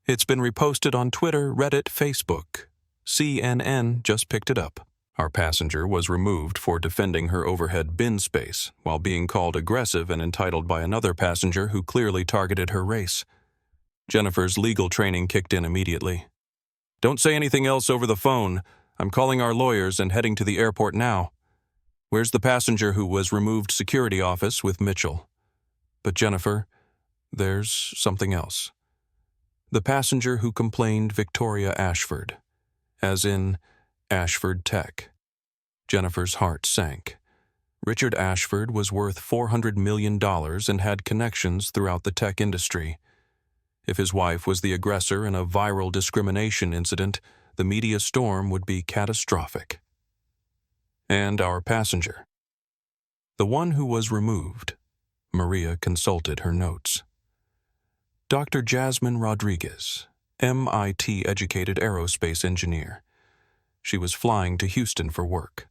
"It's been reposted on Twitter, Reddit, Facebook. CNN just picked it up." Our passenger was removed for defending her overhead bin space while being called aggressive and entitled by another passenger who clearly targeted her race. Jennifer's legal training kicked in immediately. "Don't say anything else over the phone. I'm calling our lawyers and heading to the airport now. Where's the passenger who was removed security office with Mitchell?" "But Jennifer, there's something else. The passenger who complained, Victoria Ashford. As in Ashford Tech." Jennifer's heart sank. Richard Ashford was worth $400 million and had connections throughout the tech industry. If his wife was the aggressor in a viral discrimination incident, the media storm would be catastrophic. And our passenger. The one who was removed. Maria consulted her notes. Dr. Jasmine Rodriguez, MIT-educated aerospace engineer. She was flying to Houston for work.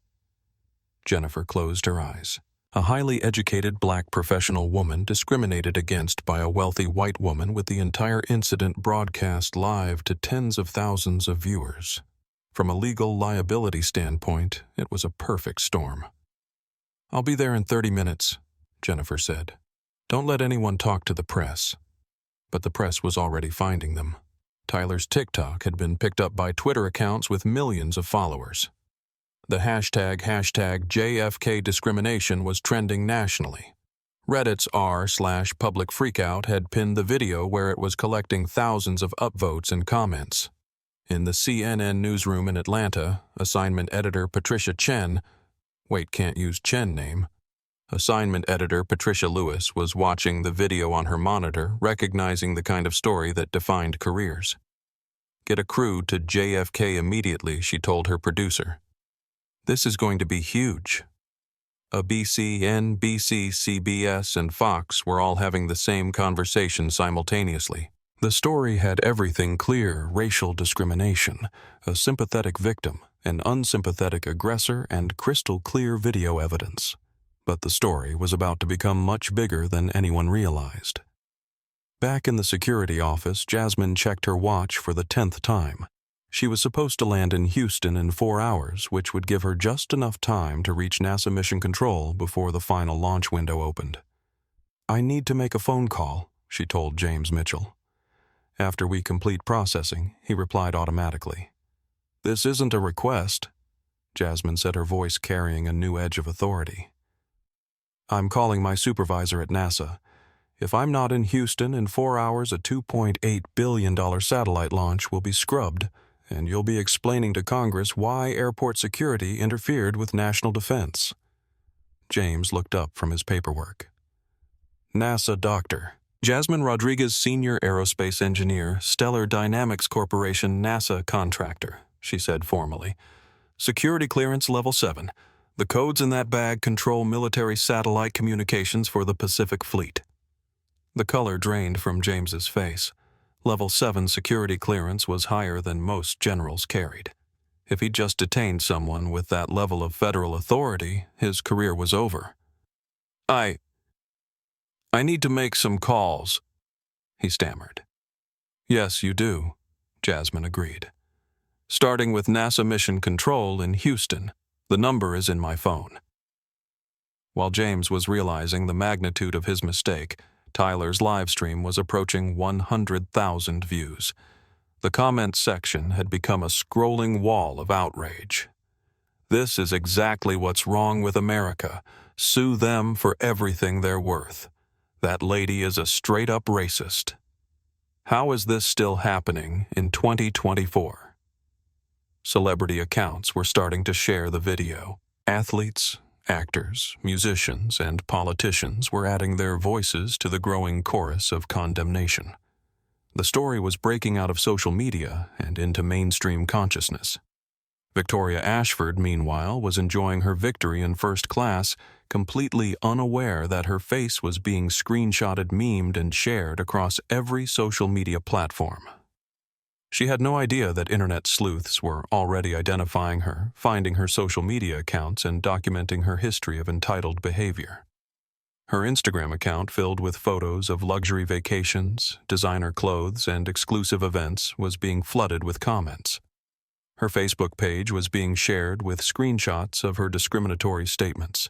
Jennifer closed her eyes. A highly educated black professional woman discriminated against by a wealthy white woman with the entire incident broadcast live to tens of thousands of viewers. From a legal liability standpoint, it was a perfect storm. "I'll be there in 30 minutes, Jennifer said. "Don't let anyone talk to the press." But the press was already finding them. Tyler's TikTok had been picked up by Twitter accounts with millions of followers. The hashtag JFK discrimination was trending nationally. Reddit's r/public freakout had pinned the video where it was collecting thousands of upvotes and comments. In the CNN newsroom in Atlanta, assignment editor Patricia Chen, can't use Chen name. Assignment editor Patricia Lewis was watching the video on her monitor, recognizing the kind of story that defined careers. "Get a crew to JFK immediately," she told her producer. "This is going to be huge." ABC, NBC, CBS, and Fox were all having the same conversation simultaneously. The story had everything clear: racial discrimination, a sympathetic victim, an unsympathetic aggressor, and crystal clear video evidence. But the story was about to become much bigger than anyone realized. Back in the security office, Jasmine checked her watch for the 10th time. She was supposed to land in Houston in 4 hours, which would give her just enough time to reach NASA Mission Control before the final launch window opened. "I need to make a phone call," she told James Mitchell. "After we complete processing," he replied automatically. "This isn't a request," Jasmine said, her voice carrying a new edge of authority. "I'm calling my supervisor at NASA. If I'm not in Houston in 4 hours, a $2.8 billion satellite launch will be scrubbed, and you'll be explaining to Congress why airport security interfered with national defense." James looked up from his paperwork. "NASA doctor. Jasmine Rodriguez, senior aerospace engineer, Stellar Dynamics Corporation NASA contractor," she said formally. "Security clearance level 7. The codes in that bag control military satellite communications for the Pacific Fleet." The color drained from James's face. Level 7 security clearance was higher than most generals carried. If he just detained someone with that level of federal authority, his career was over. I need to make some calls," he stammered. "Yes, you do," Jasmine agreed. "Starting with NASA Mission Control in Houston. The number is in my phone." While James was realizing the magnitude of his mistake, Tyler's live stream was approaching 100,000 views. The comments section had become a scrolling wall of outrage. "This is exactly what's wrong with America. Sue them for everything they're worth. That lady is a straight-up racist. How is this still happening in 2024? Celebrity accounts were starting to share the video. Athletes, actors, musicians, and politicians were adding their voices to the growing chorus of condemnation. The story was breaking out of social media and into mainstream consciousness. Victoria Ashford, meanwhile, was enjoying her victory in first class, completely unaware that her face was being screenshotted, memed, and shared across every social media platform. She had no idea that internet sleuths were already identifying her, finding her social media accounts, and documenting her history of entitled behavior. Her Instagram account, filled with photos of luxury vacations, designer clothes, and exclusive events, was being flooded with comments. Her Facebook page was being shared with screenshots of her discriminatory statements.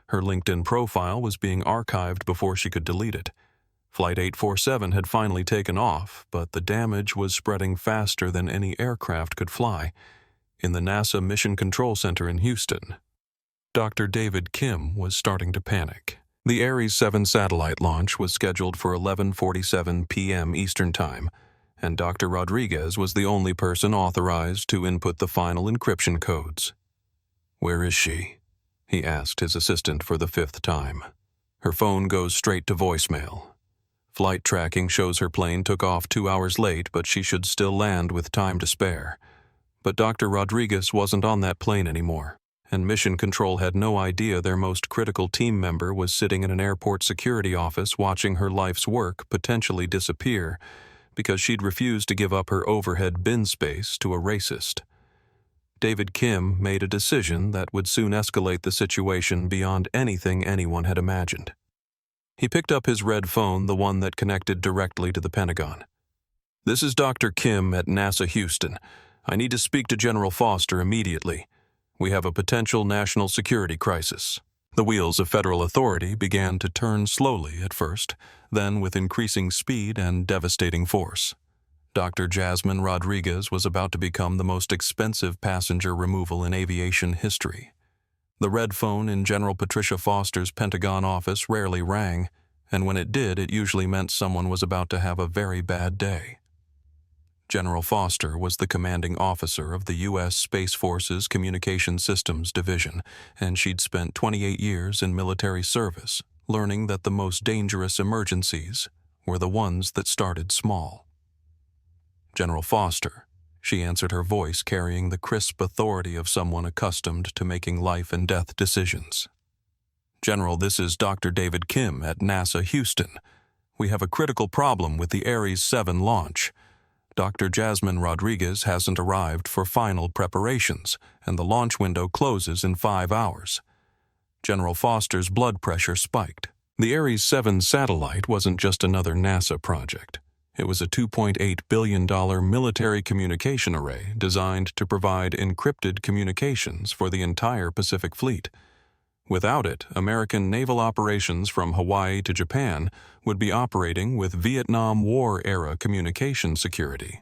Her LinkedIn profile was being archived before she could delete it. Flight 847 had finally taken off, but the damage was spreading faster than any aircraft could fly. In the NASA Mission Control Center in Houston, Dr. David Kim was starting to panic. The Ares 7 satellite launch was scheduled for 11:47 p.m. Eastern Time, and Dr. Rodriguez was the only person authorized to input the final encryption codes. "Where is she?" he asked his assistant for the 5th time. Her phone goes straight to voicemail. Flight tracking shows her plane took off 2 hours late, but she should still land with time to spare. But Dr. Rodriguez wasn't on that plane anymore, and Mission Control had no idea their most critical team member was sitting in an airport security office watching her life's work potentially disappear because she'd refused to give up her overhead bin space to a racist. David Kim made a decision that would soon escalate the situation beyond anything anyone had imagined. He picked up his red phone, the one that connected directly to the Pentagon. "This is Dr. Kim at NASA Houston. I need to speak to General Foster immediately. We have a potential national security crisis." The wheels of federal authority began to turn slowly at first, then with increasing speed and devastating force. Dr. Jasmine Rodriguez was about to become the most expensive passenger removal in aviation history. The red phone in General Patricia Foster's Pentagon office rarely rang, and when it did, it usually meant someone was about to have a very bad day. General Foster was the commanding officer of the U.S. Space Force's Communication Systems Division, and she'd spent 28 years in military service, learning that the most dangerous emergencies were the ones that started small. "General Foster," she answered, her voice carrying the crisp authority of someone accustomed to making life-and-death decisions. "General, this is Dr. David Kim at NASA Houston. We have a critical problem with the Ares 7 launch. Dr. Jasmine Rodriguez hasn't arrived for final preparations, and the launch window closes in 5 hours. General Foster's blood pressure spiked. The Ares 7 satellite wasn't just another NASA project. It was a $2.8 billion military communication array designed to provide encrypted communications for the entire Pacific Fleet. Without it, American naval operations from Hawaii to Japan would be operating with Vietnam War-era communication security.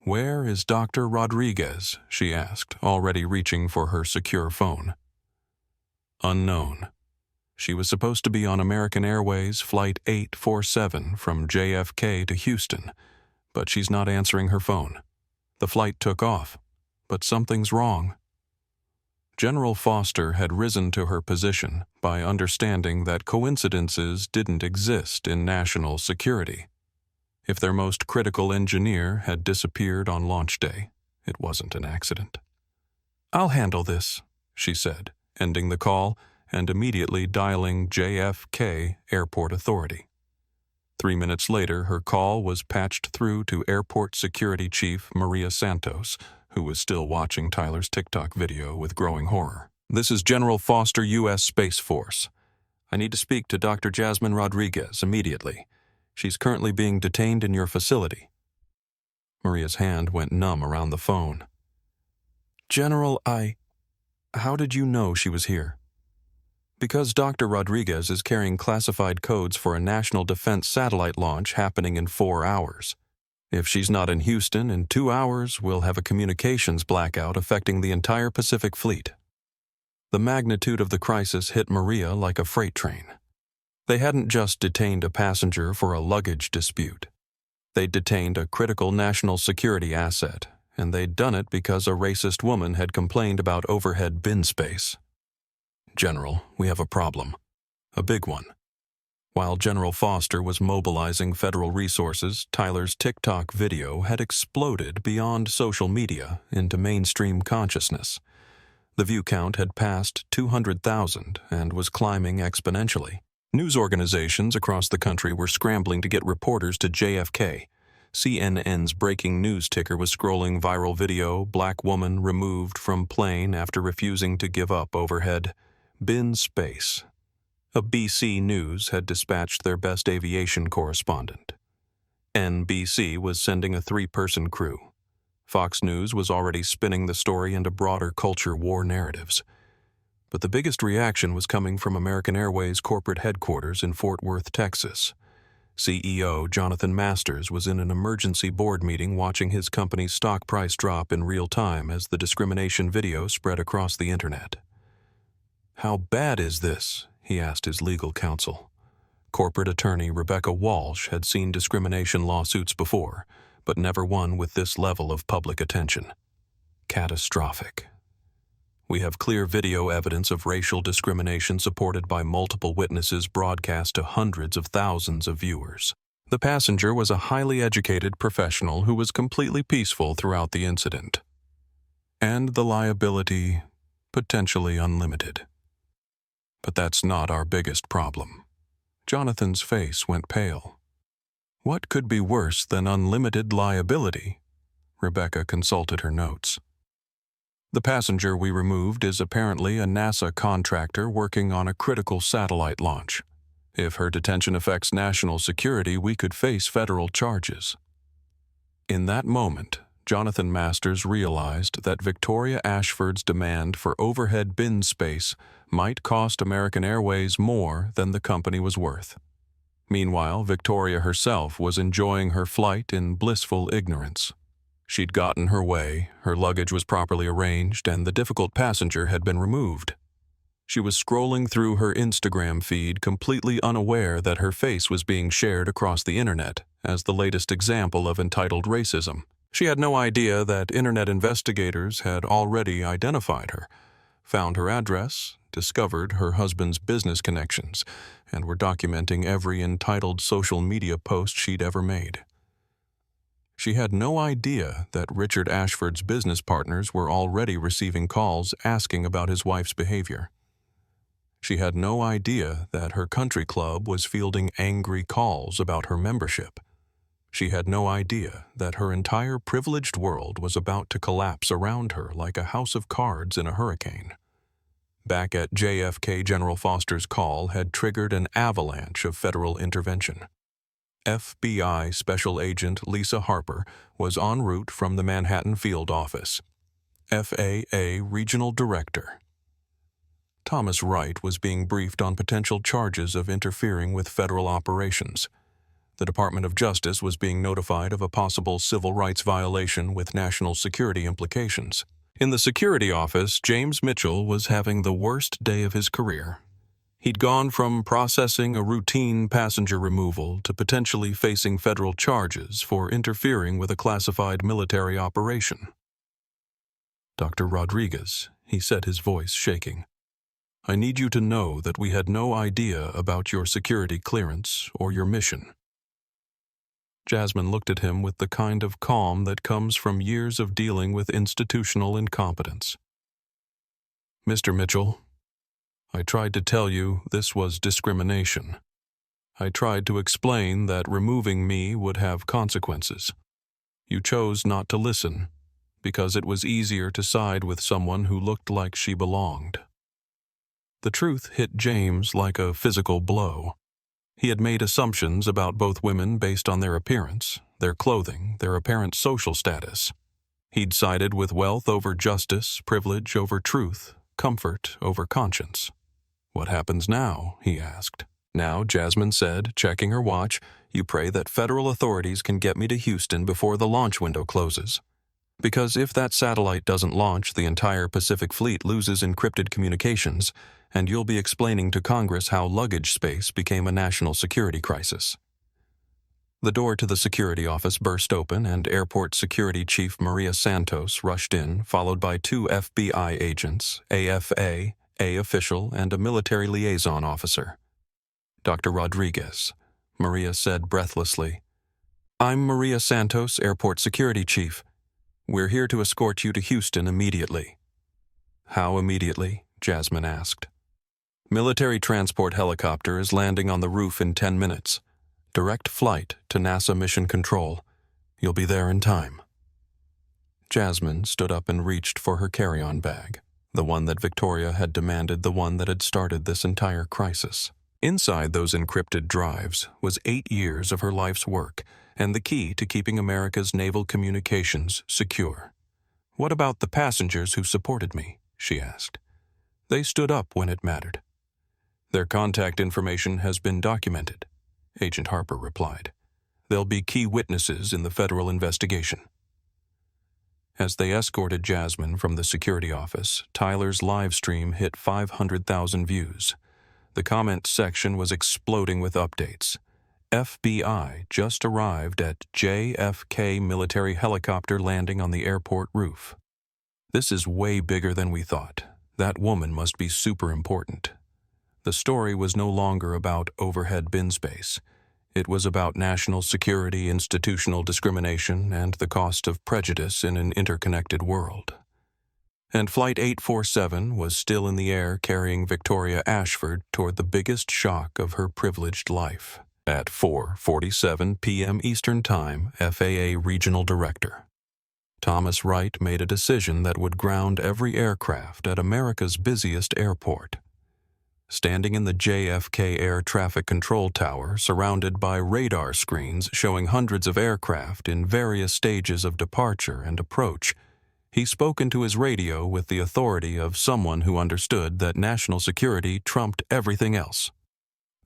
"Where is Dr. Rodriguez?" she asked, already reaching for her secure phone. "Unknown. She was supposed to be on American Airways Flight 847 from JFK to Houston, but she's not answering her phone. The flight took off, but something's wrong." General Foster had risen to her position by understanding that coincidences didn't exist in national security. If their most critical engineer had disappeared on launch day, it wasn't an accident. "I'll handle this," she said, ending the call and immediately dialing JFK Airport Authority. 3 minutes later, her call was patched through to Airport Security Chief Maria Santos, who was still watching Tyler's TikTok video with growing horror. "This is General Foster, U.S. Space Force. I need to speak to Dr. Jasmine Rodriguez immediately. She's currently being detained in your facility." Maria's hand went numb around the phone. "General, how did you know she was here?" "Because Dr. Rodriguez is carrying classified codes for a national defense satellite launch happening in 4 hours. If she's not in Houston in 2 hours, we'll have a communications blackout affecting the entire Pacific Fleet." The magnitude of the crisis hit Maria like a freight train. They hadn't just detained a passenger for a luggage dispute. They'd detained a critical national security asset, and they'd done it because a racist woman had complained about overhead bin space. "General, we have a problem. A big one." While General Foster was mobilizing federal resources, Tyler's TikTok video had exploded beyond social media into mainstream consciousness. The view count had passed 200,000 and was climbing exponentially. News organizations across the country were scrambling to get reporters to JFK. CNN's breaking news ticker was scrolling viral video, black woman removed from plane after refusing to give up overhead bin space. A BC News had dispatched their best aviation correspondent. NBC was sending a 3-person crew. Fox News was already spinning the story into broader culture war narratives. But the biggest reaction was coming from American Airways corporate headquarters in Fort Worth, Texas. CEO Jonathan Masters was in an emergency board meeting watching his company's stock price drop in real time as the discrimination video spread across the internet. "How bad is this?" he asked his legal counsel. Corporate attorney Rebecca Walsh had seen discrimination lawsuits before, but never one with this level of public attention. Catastrophic. "We have clear video evidence of racial discrimination supported by multiple witnesses broadcast to hundreds of thousands of viewers." The passenger was a highly educated professional who was completely peaceful throughout the incident. And the liability potentially unlimited. But that's not our biggest problem. Jonathan's face went pale. "What could be worse than unlimited liability?" Rebecca consulted her notes. "The passenger we removed is apparently a NASA contractor working on a critical satellite launch. If her detention affects national security, we could face federal charges." In that moment, Jonathan Masters realized that Victoria Ashford's demand for overhead bin space might cost American Airways more than the company was worth. Meanwhile, Victoria herself was enjoying her flight in blissful ignorance. She'd gotten her way, her luggage was properly arranged, and the difficult passenger had been removed. She was scrolling through her Instagram feed, completely unaware that her face was being shared across the internet as the latest example of entitled racism. She had no idea that internet investigators had already identified her, found her address, discovered her husband's business connections, and were documenting every entitled social media post she'd ever made. She had no idea that Richard Ashford's business partners were already receiving calls asking about his wife's behavior. She had no idea that her country club was fielding angry calls about her membership. She had no idea that her entire privileged world was about to collapse around her like a house of cards in a hurricane. Back at JFK, General Foster's call had triggered an avalanche of federal intervention. FBI Special Agent Lisa Harper was en route from the Manhattan field office. FAA Regional Director Thomas Wright was being briefed on potential charges of interfering with federal operations. The Department of Justice was being notified of a possible civil rights violation with national security implications. In the security office, James Mitchell was having the worst day of his career. He'd gone from processing a routine passenger removal to potentially facing federal charges for interfering with a classified military operation. "Dr. Rodriguez," he said, his voice shaking, "I need you to know that we had no idea about your security clearance or your mission." Jasmine looked at him with the kind of calm that comes from years of dealing with institutional incompetence. "Mr. Mitchell, I tried to tell you this was discrimination. I tried to explain that removing me would have consequences. You chose not to listen, because it was easier to side with someone who looked like she belonged." The truth hit James like a physical blow. He had made assumptions about both women based on their appearance, their clothing, their apparent social status. He'd sided with wealth over justice, privilege over truth, comfort over conscience. "What happens now?" he asked. "Now," Jasmine said, checking her watch, "you pray that federal authorities can get me to Houston before the launch window closes. Because if that satellite doesn't launch, the entire Pacific Fleet loses encrypted communications, and you'll be explaining to Congress how luggage space became a national security crisis." The door to the security office burst open, and Airport Security Chief Maria Santos rushed in, followed by 2 FBI agents, AFA, A official, and a military liaison officer. "Dr. Rodriguez," Maria said breathlessly. "I'm Maria Santos, Airport Security Chief. We're here to escort you to Houston immediately." "How immediately?" Jasmine asked. "Military transport helicopter is landing on the roof in 10 minutes. Direct flight to NASA Mission Control. You'll be there in time." Jasmine stood up and reached for her carry-on bag, the one that Victoria had demanded, the one that had started this entire crisis. Inside those encrypted drives was 8 years of her life's work and the key to keeping America's naval communications secure. "What about the passengers who supported me?" she asked. "They stood up when it mattered." "Their contact information has been documented," Agent Harper replied. "They'll be key witnesses in the federal investigation." As they escorted Jasmine from the security office, Tyler's live stream hit 500,000 views. The comment section was exploding with updates. FBI just arrived at JFK military helicopter landing on the airport roof. "This is way bigger than we thought. That woman must be super important." The story was no longer about overhead bin space. It was about national security, institutional discrimination, and the cost of prejudice in an interconnected world. And Flight 847 was still in the air, carrying Victoria Ashford toward the biggest shock of her privileged life. At 4:47 p.m. Eastern Time, FAA Regional Director Thomas Wright made a decision that would ground every aircraft at America's busiest airport. Standing in the JFK Air Traffic Control Tower, surrounded by radar screens showing hundreds of aircraft in various stages of departure and approach, he spoke into his radio with the authority of someone who understood that national security trumped everything else.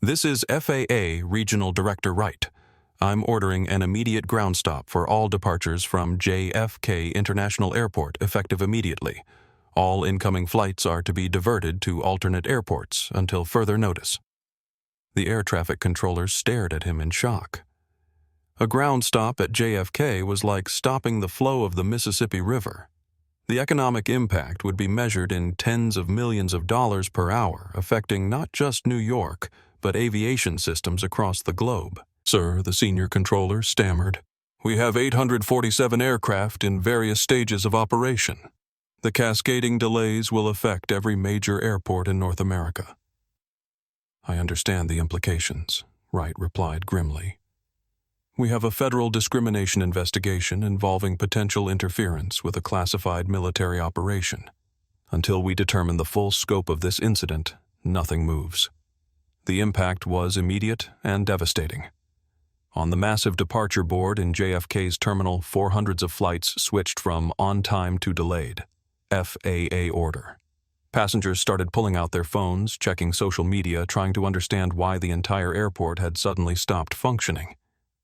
"This is FAA Regional Director Wright. I'm ordering an immediate ground stop for all departures from JFK International Airport effective immediately. All incoming flights are to be diverted to alternate airports until further notice." The air traffic controllers stared at him in shock. A ground stop at JFK was like stopping the flow of the Mississippi River. The economic impact would be measured in tens of millions of dollars per hour, affecting not just New York, but aviation systems across the globe. "Sir," the senior controller stammered, "we have 847 aircraft in various stages of operation. The cascading delays will affect every major airport in North America." "I understand the implications," Wright replied grimly. "We have a federal discrimination investigation involving potential interference with a classified military operation. Until we determine the full scope of this incident, nothing moves." The impact was immediate and devastating. On the massive departure board in JFK's terminal, 400s of flights switched from on-time to delayed. FAA order. Passengers started pulling out their phones, checking social media, trying to understand why the entire airport had suddenly stopped functioning.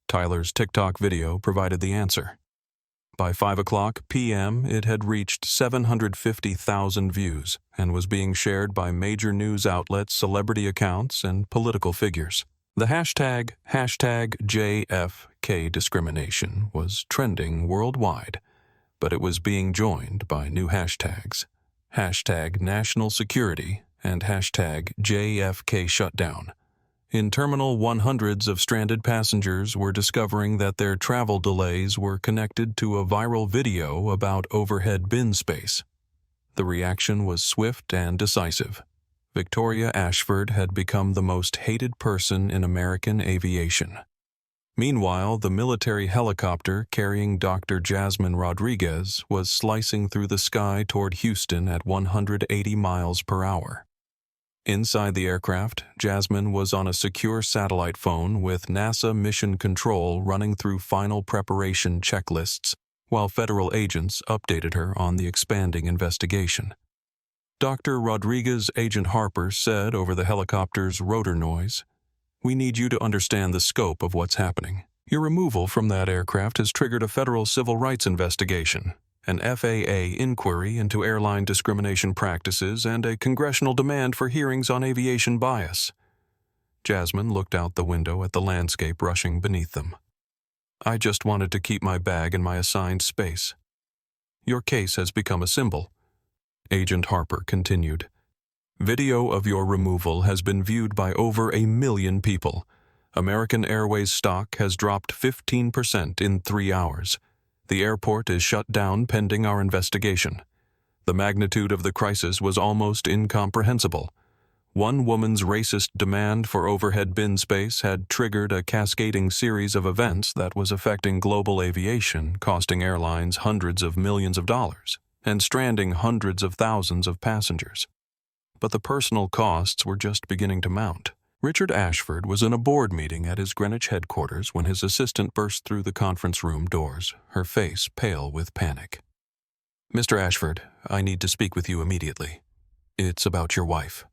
Tyler's TikTok video provided the answer. By 5 p.m., it had reached 750,000 views and was being shared by major news outlets, celebrity accounts, and political figures. The hashtag JFK discrimination was trending worldwide, but it was being joined by new hashtags. Hashtag national security and hashtag JFK shutdown. In Terminal 100s of stranded passengers were discovering that their travel delays were connected to a viral video about overhead bin space. The reaction was swift and decisive. Victoria Ashford had become the most hated person in American aviation. Meanwhile, the military helicopter carrying Dr. Jasmine Rodriguez was slicing through the sky toward Houston at 180 miles per hour. Inside the aircraft, Jasmine was on a secure satellite phone with NASA Mission Control running through final preparation checklists, while federal agents updated her on the expanding investigation. Dr. Rodriguez, Agent Harper said over the helicopter's rotor noise, "We need you to understand the scope of what's happening. Your removal from that aircraft has triggered a federal civil rights investigation, an FAA inquiry into airline discrimination practices, and a congressional demand for hearings on aviation bias." Jasmine looked out the window at the landscape rushing beneath them. "I just wanted to keep my bag in my assigned space." "Your case has become a symbol," Agent Harper continued. "Video of your removal has been viewed by over 1 million people. American Airways stock has dropped 15% in 3 hours. The airport is shut down pending our investigation. The magnitude of the crisis was almost incomprehensible. One woman's racist demand for overhead bin space had triggered a cascading series of events that was affecting global aviation, costing airlines hundreds of millions of dollars and stranding hundreds of thousands of passengers. But the personal costs were just beginning to mount. Richard Ashford was in a board meeting at his Greenwich headquarters when his assistant burst through the conference room doors, her face pale with panic. "Mr. Ashford, I need to speak with you immediately. It's about your wife."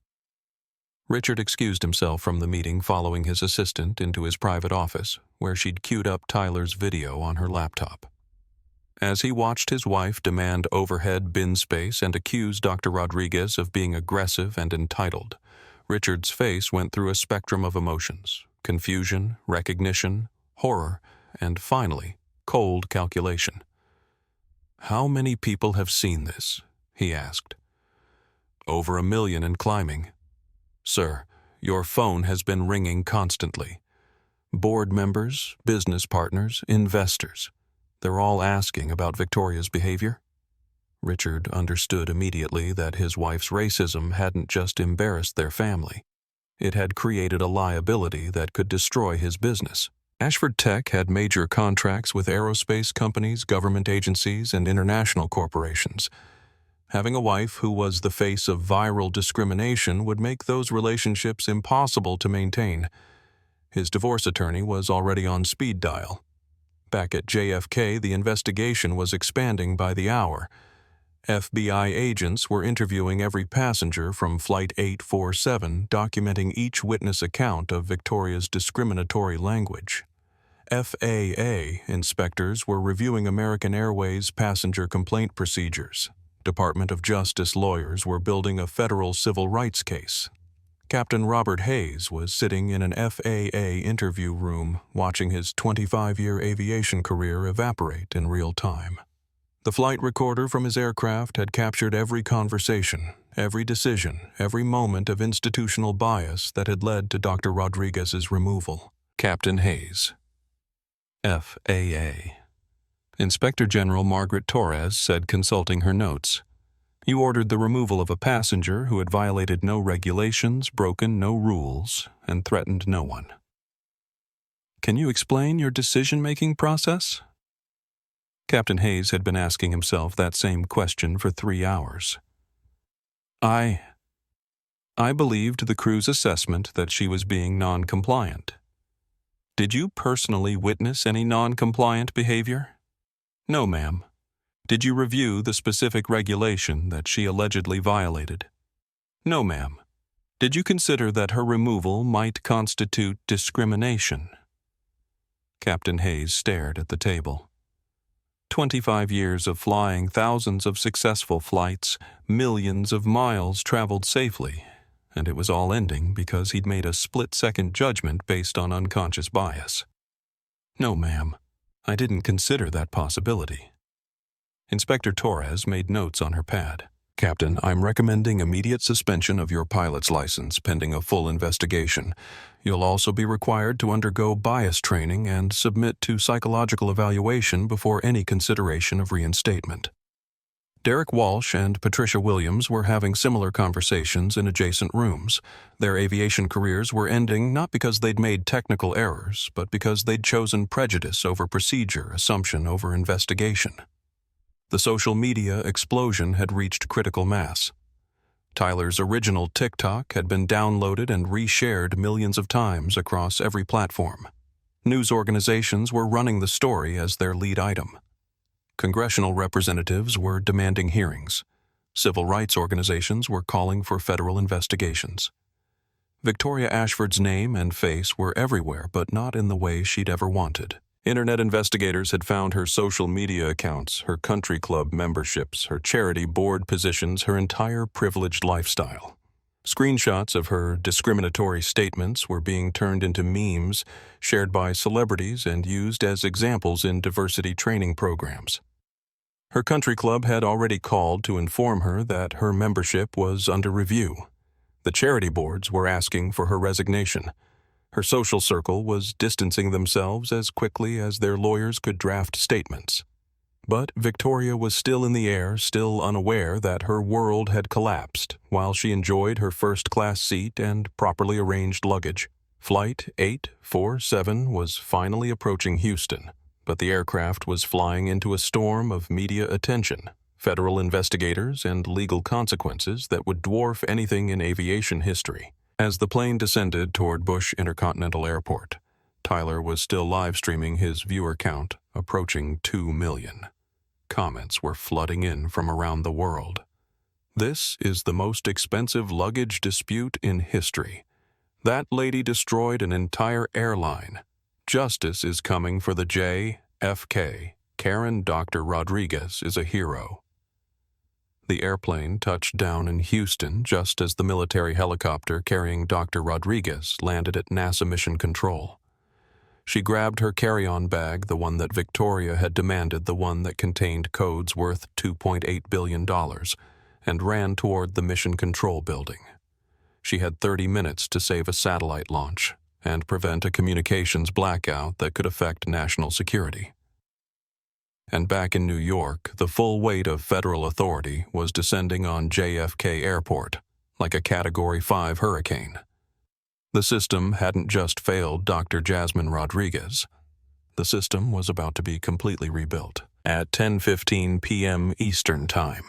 Richard excused himself from the meeting, following his assistant into his private office, where she'd queued up Tyler's video on her laptop. As he watched his wife demand overhead bin space and accuse Dr. Rodriguez of being aggressive and entitled, Richard's face went through a spectrum of emotions: confusion, recognition, horror, and finally, cold calculation. "How many people have seen this?" he asked. "Over 1 million and climbing. Sir, your phone has been ringing constantly. Board members, business partners, investors. They're all asking about Victoria's behavior." Richard understood immediately that his wife's racism hadn't just embarrassed their family. It had created a liability that could destroy his business. Ashford Tech had major contracts with aerospace companies, government agencies, and international corporations. Having a wife who was the face of viral discrimination would make those relationships impossible to maintain. His divorce attorney was already on speed dial. Back at JFK, the investigation was expanding by the hour. FBI agents were interviewing every passenger from Flight 847, documenting each witness account of Victoria's discriminatory language. FAA inspectors were reviewing American Airways passenger complaint procedures. Department of Justice lawyers were building a federal civil rights case. Captain Robert Hayes was sitting in an FAA interview room, watching his 25-year aviation career evaporate in real time. The flight recorder from his aircraft had captured every conversation, every decision, every moment of institutional bias that had led to Dr. Rodriguez's removal. Captain Hayes. FAA. Inspector General Margaret Torres said, consulting her notes, "You ordered the removal of a passenger who had violated no regulations, broken no rules, and threatened no one. Can you explain your decision-making process?" Captain Hayes had been asking himself that same question for 3 hours. I believed the crew's assessment that she was being non-compliant. Did you personally witness any non-compliant behavior? No, ma'am. Did you review the specific regulation that she allegedly violated? No, ma'am. Did you consider that her removal might constitute discrimination? Captain Hayes stared at the table. 25 years of flying, thousands of successful flights, millions of miles traveled safely, and it was all ending because he'd made a split-second judgment based on unconscious bias. No, ma'am. I didn't consider that possibility. Inspector Torres made notes on her pad. Captain, I'm recommending immediate suspension of your pilot's license pending a full investigation. You'll also be required to undergo bias training and submit to psychological evaluation before any consideration of reinstatement. Derek Walsh and Patricia Williams were having similar conversations in adjacent rooms. Their aviation careers were ending not because they'd made technical errors, but because they'd chosen prejudice over procedure, assumption over investigation. The social media explosion had reached critical mass. Tyler's original TikTok had been downloaded and reshared millions of times across every platform. News organizations were running the story as their lead item. Congressional representatives were demanding hearings. Civil rights organizations were calling for federal investigations. Victoria Ashford's name and face were everywhere, but not in the way she'd ever wanted. Internet investigators had found her social media accounts, her country club memberships, her charity board positions, her entire privileged lifestyle. Screenshots of her discriminatory statements were being turned into memes, shared by celebrities and used as examples in diversity training programs. Her country club had already called to inform her that her membership was under review. The charity boards were asking for her resignation. Her social circle was distancing themselves as quickly as their lawyers could draft statements. But Victoria was still in the air, still unaware that her world had collapsed, while she enjoyed her first-class seat and properly arranged luggage. Flight 847 was finally approaching Houston, but the aircraft was flying into a storm of media attention, federal investigators, and legal consequences that would dwarf anything in aviation history. As the plane descended toward Bush Intercontinental Airport, Tyler was still live-streaming his viewer count, approaching 2 million. Comments were flooding in from around the world. "This is the most expensive luggage dispute in history. That lady destroyed an entire airline. Justice is coming for the JFK. Karen Dr. Rodriguez is a hero." The airplane touched down in Houston just as the military helicopter carrying Dr. Rodriguez landed at NASA Mission Control. She grabbed her carry-on bag, the one that Victoria had demanded, the one that contained codes worth $2.8 billion, and ran toward the Mission Control building. She had 30 minutes to save a satellite launch and prevent a communications blackout that could affect national security. And back in New York, the full weight of federal authority was descending on JFK Airport, like a Category 5 hurricane. The system hadn't just failed Dr. Jasmine Rodriguez. The system was about to be completely rebuilt. At 10:15 p.m. Eastern Time,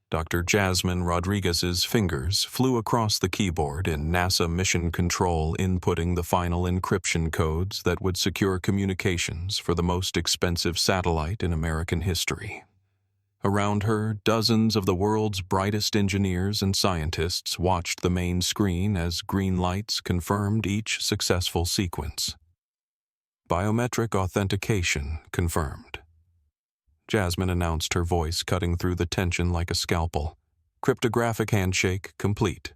Dr. Jasmine Rodriguez's fingers flew across the keyboard in NASA Mission Control, inputting the final encryption codes that would secure communications for the most expensive satellite in American history. Around her, dozens of the world's brightest engineers and scientists watched the main screen as green lights confirmed each successful sequence. Biometric authentication confirmed. Jasmine announced, her voice cutting through the tension like a scalpel. Cryptographic handshake complete.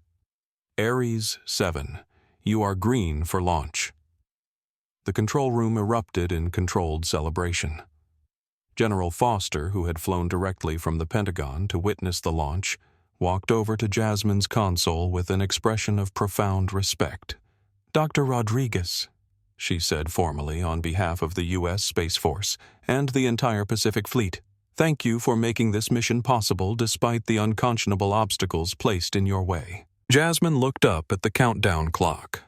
Aries 7, you are green for launch. The control room erupted in controlled celebration. General Foster, who had flown directly from the Pentagon to witness the launch, walked over to Jasmine's console with an expression of profound respect. "Dr. Rodriguez," she said formally on behalf of the U.S. Space Force and the entire Pacific Fleet, "thank you for making this mission possible despite the unconscionable obstacles placed in your way." Jasmine looked up at the countdown clock.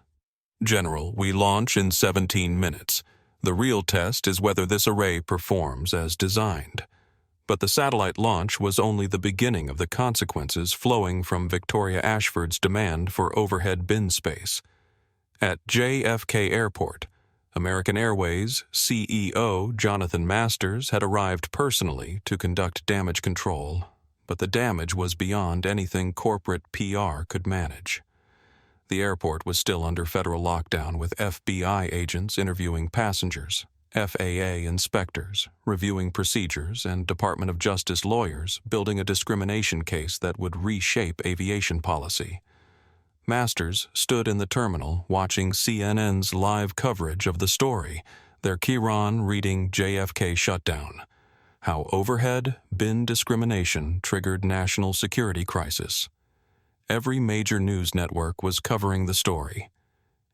"General, we launch in 17 minutes. The real test is whether this array performs as designed." But the satellite launch was only the beginning of the consequences flowing from Victoria Ashford's demand for overhead bin space. At JFK Airport, American Airways CEO Jonathan Masters had arrived personally to conduct damage control, but the damage was beyond anything corporate PR could manage. The airport was still under federal lockdown, with FBI agents interviewing passengers, FAA inspectors reviewing procedures, and Department of Justice lawyers building a discrimination case that would reshape aviation policy. Masters stood in the terminal watching CNN's live coverage of the story, their Chiron reading JFK shutdown, how overhead bin discrimination triggered national security crisis. Every major news network was covering the story.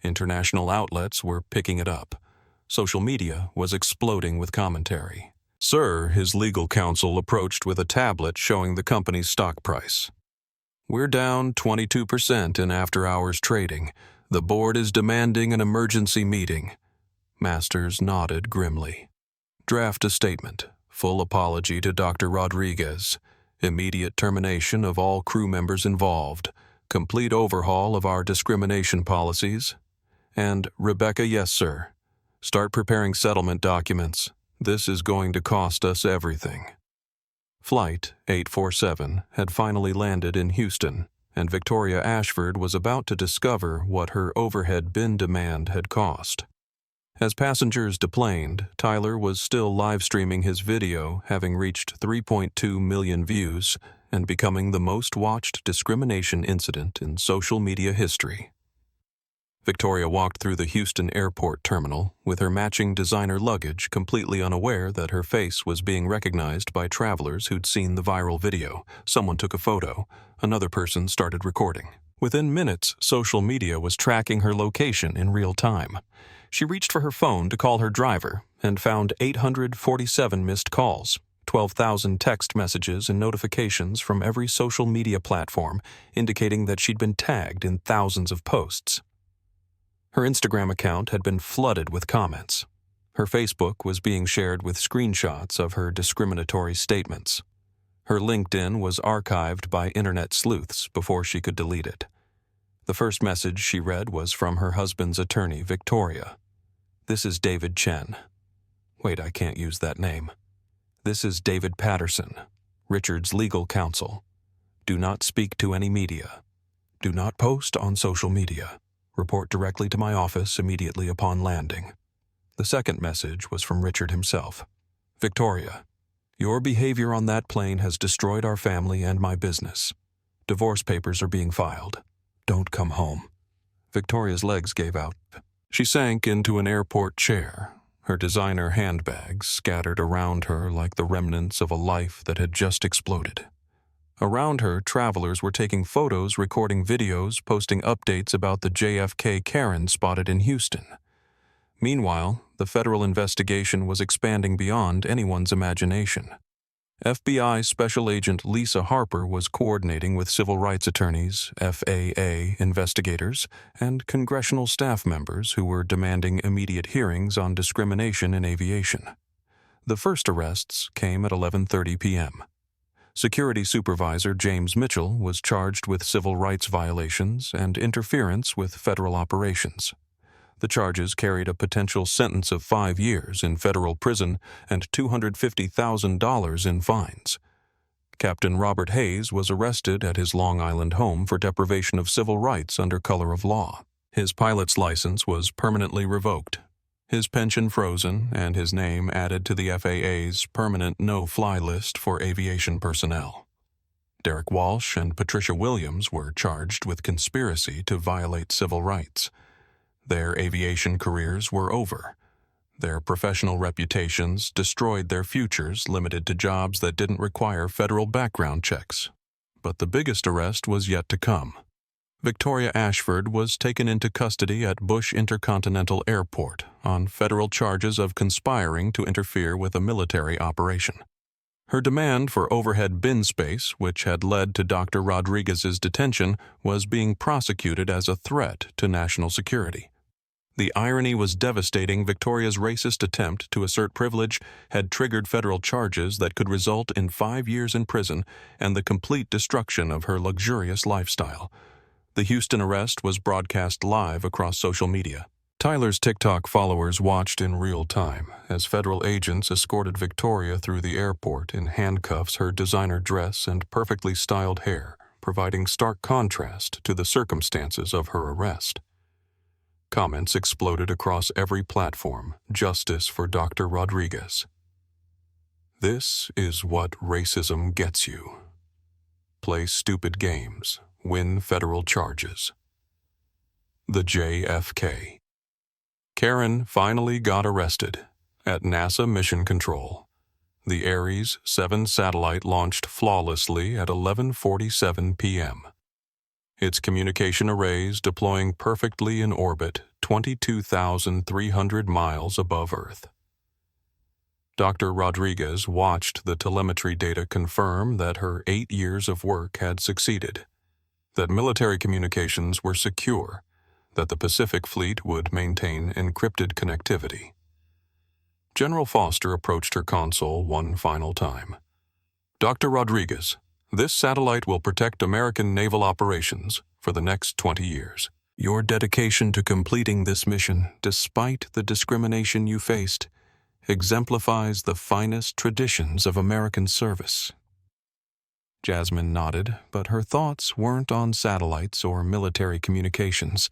International outlets were picking it up. Social media was exploding with commentary. "Sir," his legal counsel approached with a tablet showing the company's stock price. "We're down 22% in after-hours trading. The board is demanding an emergency meeting." Masters nodded grimly. "Draft a statement. Full apology to Dr. Rodriguez. Immediate termination of all crew members involved. Complete overhaul of our discrimination policies. And, Rebecca, yes, sir. Start preparing settlement documents. This is going to cost us everything." Flight 847 had finally landed in Houston, and Victoria Ashford was about to discover what her overhead bin demand had cost. As passengers deplaned, Tyler was still live-streaming his video, having reached 3.2 million views and becoming the most-watched discrimination incident in social media history. Victoria walked through the Houston airport terminal with her matching designer luggage, completely unaware that her face was being recognized by travelers who'd seen the viral video. Someone took a photo. Another person started recording. Within minutes, social media was tracking her location in real time. She reached for her phone to call her driver, and found 847 missed calls, 12,000 text messages and notifications from every social media platform indicating that she'd been tagged in thousands of posts. Her Instagram account had been flooded with comments. Her Facebook was being shared with screenshots of her discriminatory statements. Her LinkedIn was archived by internet sleuths before she could delete it. The first message she read was from her husband's attorney, Victoria. "This is David Chen." Wait, I can't use that name. "This is David Patterson, Richard's legal counsel. Do not speak to any media. Do not post on social media. Report directly to my office immediately upon landing." The second message was from Richard himself. "Victoria, your behavior on that plane has destroyed our family and my business. Divorce papers are being filed. Don't come home." Victoria's legs gave out. She sank into an airport chair, her designer handbags scattered around her like the remnants of a life that had just exploded. Around her, travelers were taking photos, recording videos, posting updates about the JFK Karen spotted in Houston. Meanwhile, the federal investigation was expanding beyond anyone's imagination. FBI Special Agent Lisa Harper was coordinating with civil rights attorneys, FAA investigators, and congressional staff members who were demanding immediate hearings on discrimination in aviation. The first arrests came at 11:30 p.m. Security Supervisor James Mitchell was charged with civil rights violations and interference with federal operations. The charges carried a potential sentence of 5 years in federal prison and $250,000 in fines. Captain Robert Hayes was arrested at his Long Island home for deprivation of civil rights under color of law. His pilot's license was permanently revoked, his pension frozen, and his name added to the FAA's permanent no-fly list for aviation personnel. Derek Walsh and Patricia Williams were charged with conspiracy to violate civil rights. Their aviation careers were over. Their professional reputations destroyed their futures limited to jobs that didn't require federal background checks. But the biggest arrest was yet to come. Victoria Ashford was taken into custody at Bush Intercontinental Airport on federal charges of conspiring to interfere with a military operation. Her demand for overhead bin space, which had led to Dr. Rodriguez's detention, was being prosecuted as a threat to national security. The irony was devastating. Victoria's racist attempt to assert privilege had triggered federal charges that could result in 5 years in prison and the complete destruction of her luxurious lifestyle. The Houston arrest was broadcast live across social media. Tyler's TikTok followers watched in real time as federal agents escorted Victoria through the airport in handcuffs, her designer dress and perfectly styled hair, providing stark contrast to the circumstances of her arrest. Comments exploded across every platform. Justice for Dr. Rodriguez. This is what racism gets you. Play stupid games. Win federal charges. The JFK. Karen finally got arrested at NASA Mission Control. The Ares 7 satellite launched flawlessly at 11:47 p.m. Its communication arrays deploying perfectly in orbit 22,300 miles above Earth. Dr. Rodriguez watched the telemetry data confirm that her 8 years of work had succeeded, that military communications were secure, that the Pacific Fleet would maintain encrypted connectivity. General Foster approached her console one final time. "Dr. Rodriguez, this satellite will protect American naval operations for the next 20 years. Your dedication to completing this mission, despite the discrimination you faced, exemplifies the finest traditions of American service." Jasmine nodded, but her thoughts weren't on satellites or military communications.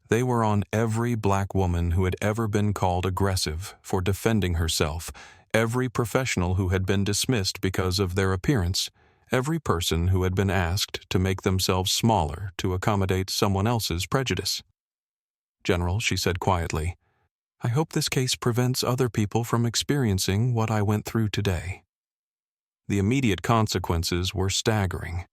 They were on every black woman who had ever been called aggressive for defending herself, every professional who had been dismissed because of their appearance, every person who had been asked to make themselves smaller to accommodate someone else's prejudice. "General," she said quietly, "I hope this case prevents other people from experiencing what I went through today." The immediate consequences were staggering.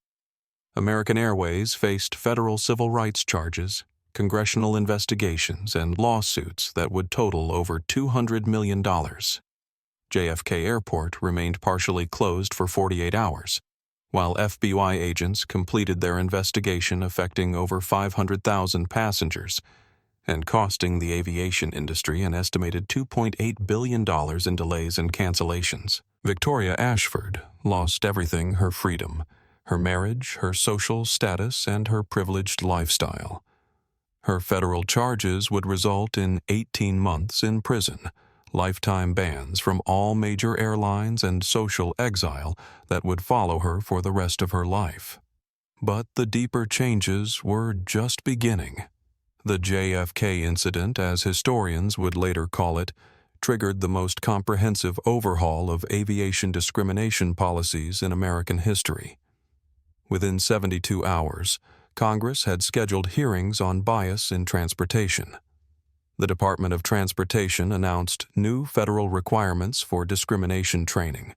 American Airways faced federal civil rights charges, congressional investigations, and lawsuits that would total over $200 million. JFK Airport remained partially closed for 48 hours, while FBI agents completed their investigation affecting over 500,000 passengers and costing the aviation industry an estimated $2.8 billion in delays and cancellations. Victoria Ashford lost everything: her freedom, her marriage, her social status, and her privileged lifestyle. Her federal charges would result in 18 months in prison, lifetime bans from all major airlines, and social exile that would follow her for the rest of her life. But the deeper changes were just beginning. The JFK incident, as historians would later call it, triggered the most comprehensive overhaul of aviation discrimination policies in American history. Within 72 hours, Congress had scheduled hearings on bias in transportation. The Department of Transportation announced new federal requirements for discrimination training.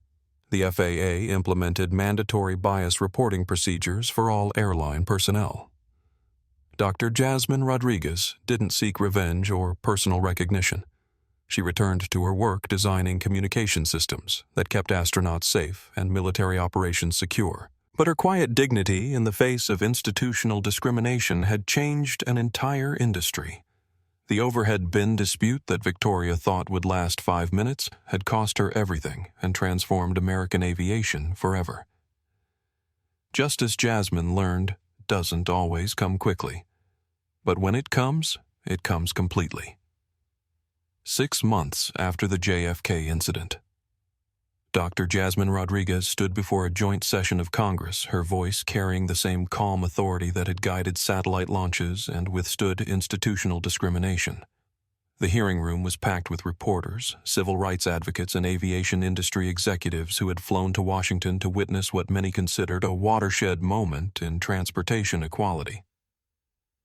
The FAA implemented mandatory bias reporting procedures for all airline personnel. Dr. Jasmine Rodriguez didn't seek revenge or personal recognition. She returned to her work designing communication systems that kept astronauts safe and military operations secure. But her quiet dignity in the face of institutional discrimination had changed an entire industry. The overhead bin dispute that Victoria thought would last 5 minutes had cost her everything and transformed American aviation forever. Justice, Jasmine learned, doesn't always come quickly. But when it comes completely. 6 months after the JFK incident, Dr. Jasmine Rodriguez stood before a joint session of Congress, her voice carrying the same calm authority that had guided satellite launches and withstood institutional discrimination. The hearing room was packed with reporters, civil rights advocates, and aviation industry executives who had flown to Washington to witness what many considered a watershed moment in transportation equality.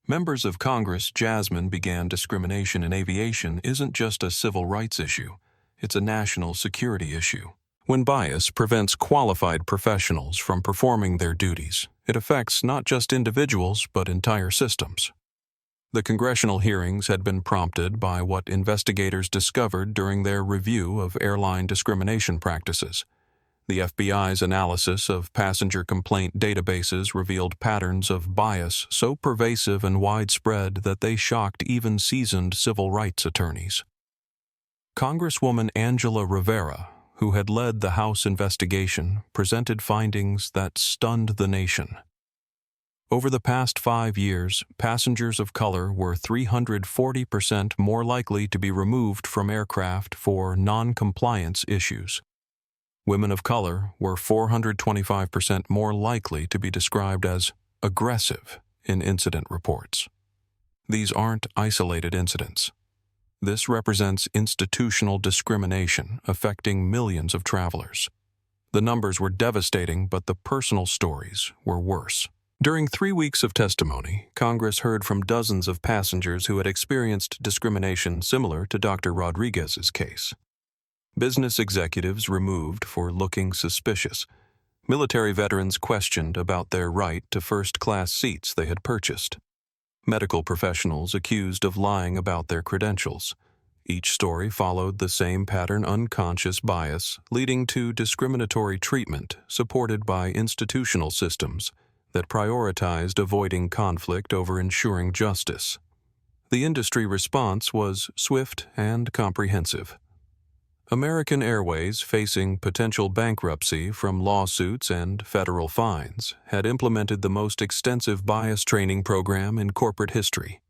Members of Congress, Jasmine began discrimination in aviation isn't just a civil rights issue, it's a national security issue. When bias prevents qualified professionals from performing their duties, it affects not just individuals but entire systems. The congressional hearings had been prompted by what investigators discovered during their review of airline discrimination practices. The FBI's analysis of passenger complaint databases revealed patterns of bias so pervasive and widespread that they shocked even seasoned civil rights attorneys. Congresswoman Angela Rivera, who had led the House investigation, presented findings that stunned the nation. Over the past 5 years, passengers of color were 340% more likely to be removed from aircraft for non-compliance issues. Women of color were 425% more likely to be described as aggressive in incident reports. These aren't isolated incidents. This represents institutional discrimination affecting millions of travelers. The numbers were devastating, but the personal stories were worse. During 3 weeks of testimony, Congress heard from dozens of passengers who had experienced discrimination similar to Dr. Rodriguez's case. Business executives removed for looking suspicious. Military veterans questioned about their right to first-class seats they had purchased. Medical professionals accused of lying about their credentials. Each story followed the same pattern: unconscious bias, leading to discriminatory treatment supported by institutional systems that prioritized avoiding conflict over ensuring justice. The industry response was swift and comprehensive. American Airways, facing potential bankruptcy from lawsuits and federal fines, had implemented the most extensive bias training program in corporate history.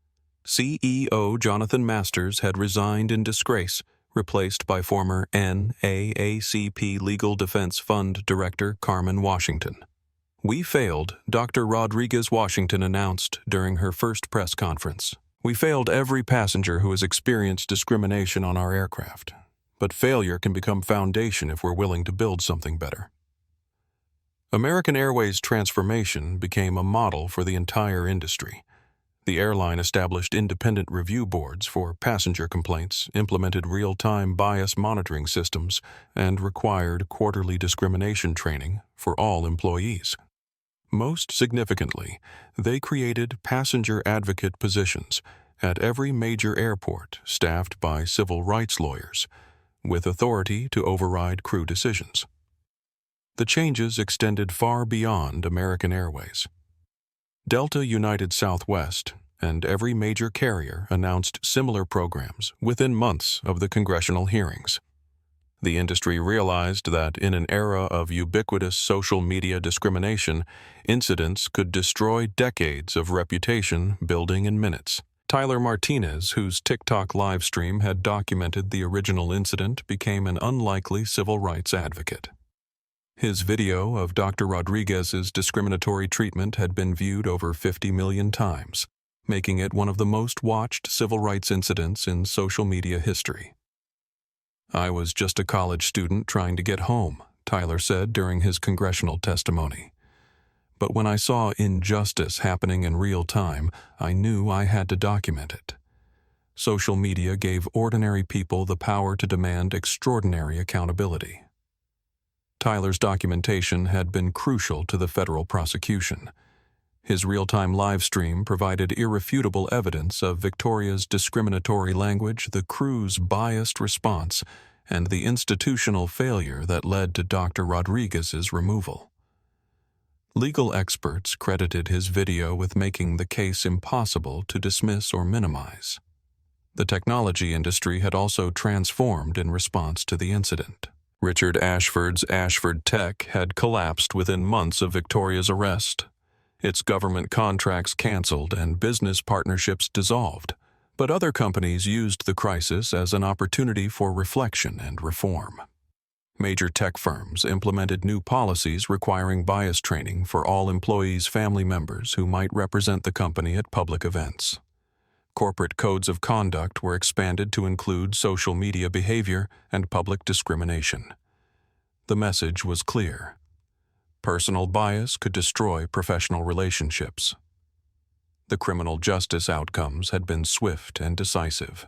CEO Jonathan Masters had resigned in disgrace, replaced by former NAACP Legal Defense Fund Director Carmen Washington. "We failed," Dr. Rodriguez Washington announced during her first press conference. "We failed every passenger who has experienced discrimination on our aircraft. But failure can become foundation if we're willing to build something better." American Airways' transformation became a model for the entire industry. The airline established independent review boards for passenger complaints, implemented real-time bias monitoring systems, and required quarterly discrimination training for all employees. Most significantly, they created passenger advocate positions at every major airport staffed by civil rights lawyers, with authority to override crew decisions. The changes extended far beyond American Airways. Delta United Southwest and every major carrier announced similar programs within months of the congressional hearings. The industry realized that in an era of ubiquitous social media discrimination, incidents could destroy decades of reputation building in minutes. Tyler Martinez, whose TikTok live stream had documented the original incident, became an unlikely civil rights advocate. His video of Dr. Rodriguez's discriminatory treatment had been viewed over 50 million times, making it one of the most watched civil rights incidents in social media history. "I was just a college student trying to get home," Tyler said during his congressional testimony. "But when I saw injustice happening in real time, I knew I had to document it." Social media gave ordinary people the power to demand extraordinary accountability. Tyler's documentation had been crucial to the federal prosecution. His real-time live stream provided irrefutable evidence of Victoria's discriminatory language, the crew's biased response, and the institutional failure that led to Dr. Rodriguez's removal. Legal experts credited his video with making the case impossible to dismiss or minimize. The technology industry had also transformed in response to the incident. Richard Ashford's Ashford Tech had collapsed within months of Victoria's arrest. Its government contracts canceled and business partnerships dissolved, but other companies used the crisis as an opportunity for reflection and reform. Major tech firms implemented new policies requiring bias training for all employees' family members who might represent the company at public events. Corporate codes of conduct were expanded to include social media behavior and public discrimination. The message was clear. Personal bias could destroy professional relationships. The criminal justice outcomes had been swift and decisive.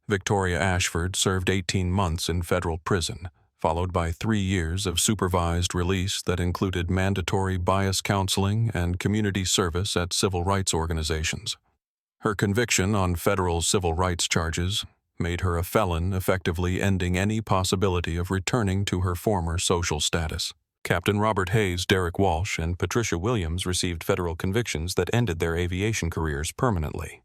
Victoria Ashford served 18 months in federal prison, followed by 3 years of supervised release that included mandatory bias counseling and community service at civil rights organizations. Her conviction on federal civil rights charges made her a felon, effectively ending any possibility of returning to her former social status. Captain Robert Hayes, Derek Walsh, and Patricia Williams received federal convictions that ended their aviation careers permanently.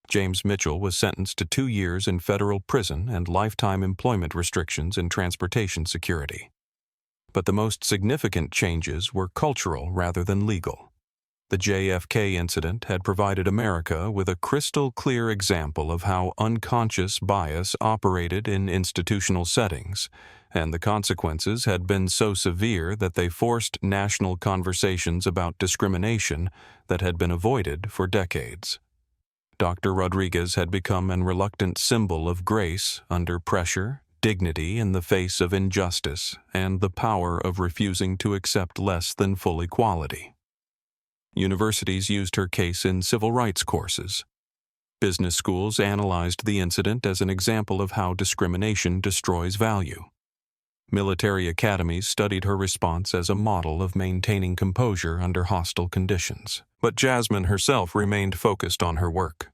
James Mitchell was sentenced to 2 years in federal prison and lifetime employment restrictions in transportation security. But the most significant changes were cultural rather than legal. The JFK incident had provided America with a crystal-clear example of how unconscious bias operated in institutional settings, and the consequences had been so severe that they forced national conversations about discrimination that had been avoided for decades. Dr. Rodriguez had become an reluctant symbol of grace under pressure, dignity in the face of injustice, and the power of refusing to accept less than full equality. Universities used her case in civil rights courses. Business schools analyzed the incident as an example of how discrimination destroys value. Military academies studied her response as a model of maintaining composure under hostile conditions. But Jasmine herself remained focused on her work.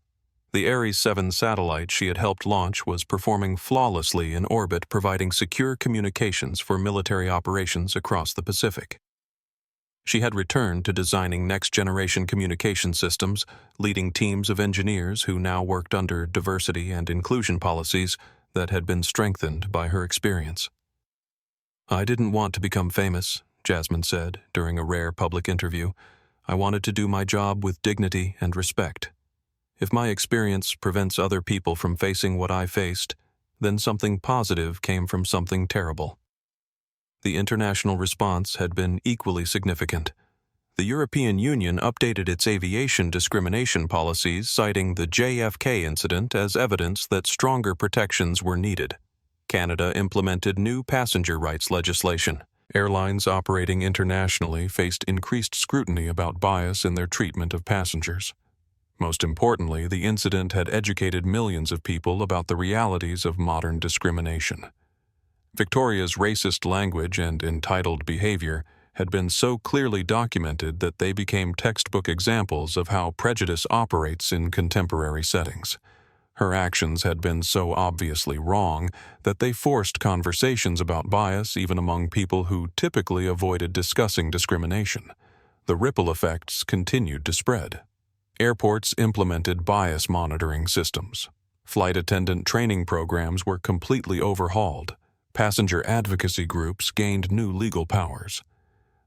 The Ares 7 satellite she had helped launch was performing flawlessly in orbit, providing secure communications for military operations across the Pacific. She had returned to designing next-generation communication systems, leading teams of engineers who now worked under diversity and inclusion policies that had been strengthened by her experience. "I didn't want to become famous," Jasmine said during a rare public interview. "I wanted to do my job with dignity and respect. If my experience prevents other people from facing what I faced, then something positive came from something terrible." The international response had been equally significant. The European Union updated its aviation discrimination policies, citing the JFK incident as evidence that stronger protections were needed. Canada implemented new passenger rights legislation. Airlines operating internationally faced increased scrutiny about bias in their treatment of passengers. Most importantly, the incident had educated millions of people about the realities of modern discrimination. Victoria's racist language and entitled behavior had been so clearly documented that they became textbook examples of how prejudice operates in contemporary settings. Her actions had been so obviously wrong that they forced conversations about bias even among people who typically avoided discussing discrimination. The ripple effects continued to spread. Airports implemented bias monitoring systems. Flight attendant training programs were completely overhauled. Passenger advocacy groups gained new legal powers.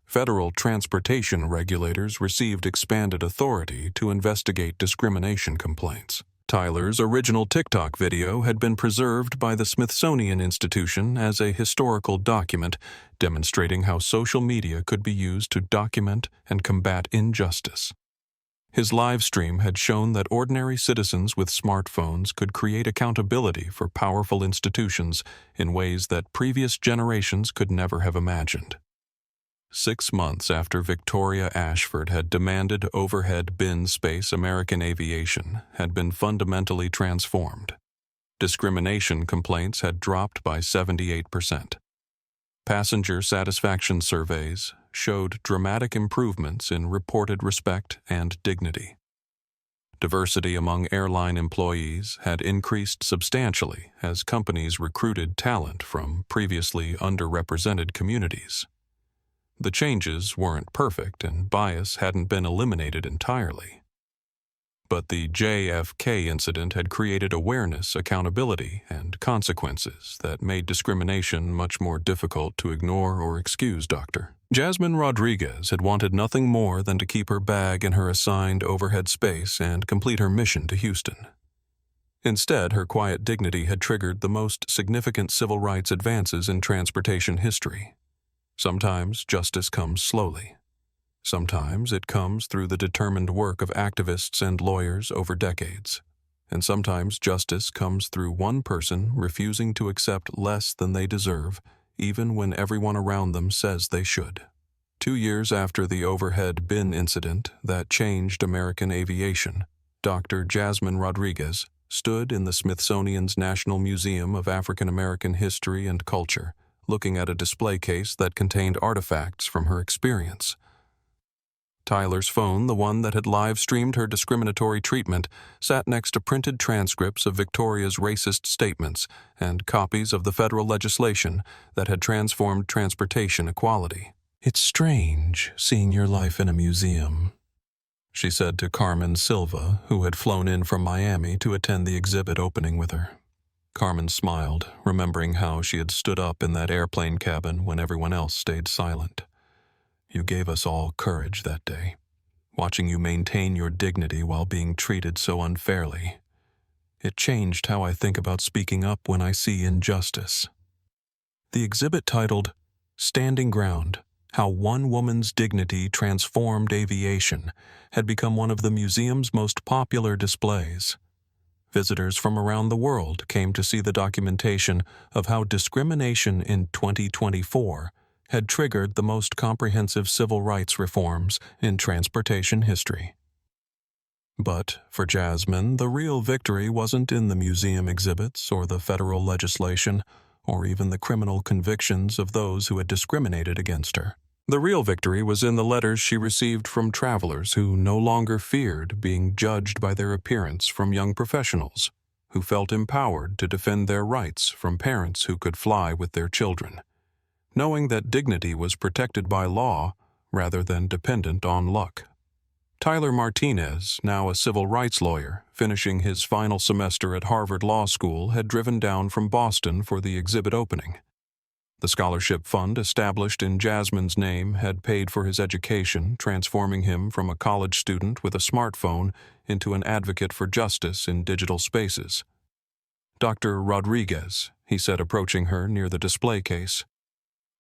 Federal transportation regulators received expanded authority to investigate discrimination complaints. Tyler's original TikTok video had been preserved by the Smithsonian Institution as a historical document demonstrating how social media could be used to document and combat injustice. His live stream had shown that ordinary citizens with smartphones could create accountability for powerful institutions in ways that previous generations could never have imagined. 6 months after Victoria Ashford had demanded overhead bin space, American aviation had been fundamentally transformed. Discrimination complaints had dropped by 78%. Passenger satisfaction surveys showed dramatic improvements in reported respect and dignity. Diversity among airline employees had increased substantially as companies recruited talent from previously underrepresented communities. The changes weren't perfect and bias hadn't been eliminated entirely. But the JFK incident had created awareness, accountability, and consequences that made discrimination much more difficult to ignore or excuse. Dr. Jasmine Rodriguez had wanted nothing more than to keep her bag in her assigned overhead space and complete her mission to Houston. Instead, her quiet dignity had triggered the most significant civil rights advances in transportation history. Sometimes justice comes slowly. Sometimes it comes through the determined work of activists and lawyers over decades. And sometimes justice comes through one person refusing to accept less than they deserve, even when everyone around them says they should. 2 years after the overhead bin incident that changed American aviation, Dr. Jasmine Rodriguez stood in the Smithsonian's National Museum of African American History and Culture, looking at a display case that contained artifacts from her experience. Tyler's phone, the one that had live-streamed her discriminatory treatment, sat next to printed transcripts of Victoria's racist statements and copies of the federal legislation that had transformed transportation equality. "It's strange seeing your life in a museum," she said to Carmen Silva, who had flown in from Miami to attend the exhibit opening with her. Carmen smiled, remembering how she had stood up in that airplane cabin when everyone else stayed silent. "You gave us all courage that day, watching you maintain your dignity while being treated so unfairly. It changed how I think about speaking up when I see injustice." The exhibit, titled "Standing Ground: How One Woman's Dignity Transformed Aviation," had become one of the museum's most popular displays. Visitors from around the world came to see the documentation of how discrimination in 2024 had triggered the most comprehensive civil rights reforms in transportation history. But for Jasmine, the real victory wasn't in the museum exhibits or the federal legislation or even the criminal convictions of those who had discriminated against her. The real victory was in the letters she received from travelers who no longer feared being judged by their appearance from young professionals, who felt empowered to defend their rights from parents who could fly with their children, knowing that dignity was protected by law rather than dependent on luck. Tyler Martinez, now a civil rights lawyer, finishing his final semester at Harvard Law School, had driven down from Boston for the exhibit opening. The scholarship fund established in Jasmine's name had paid for his education, transforming him from a college student with a smartphone into an advocate for justice in digital spaces. "Dr. Rodriguez," he said, approaching her near the display case,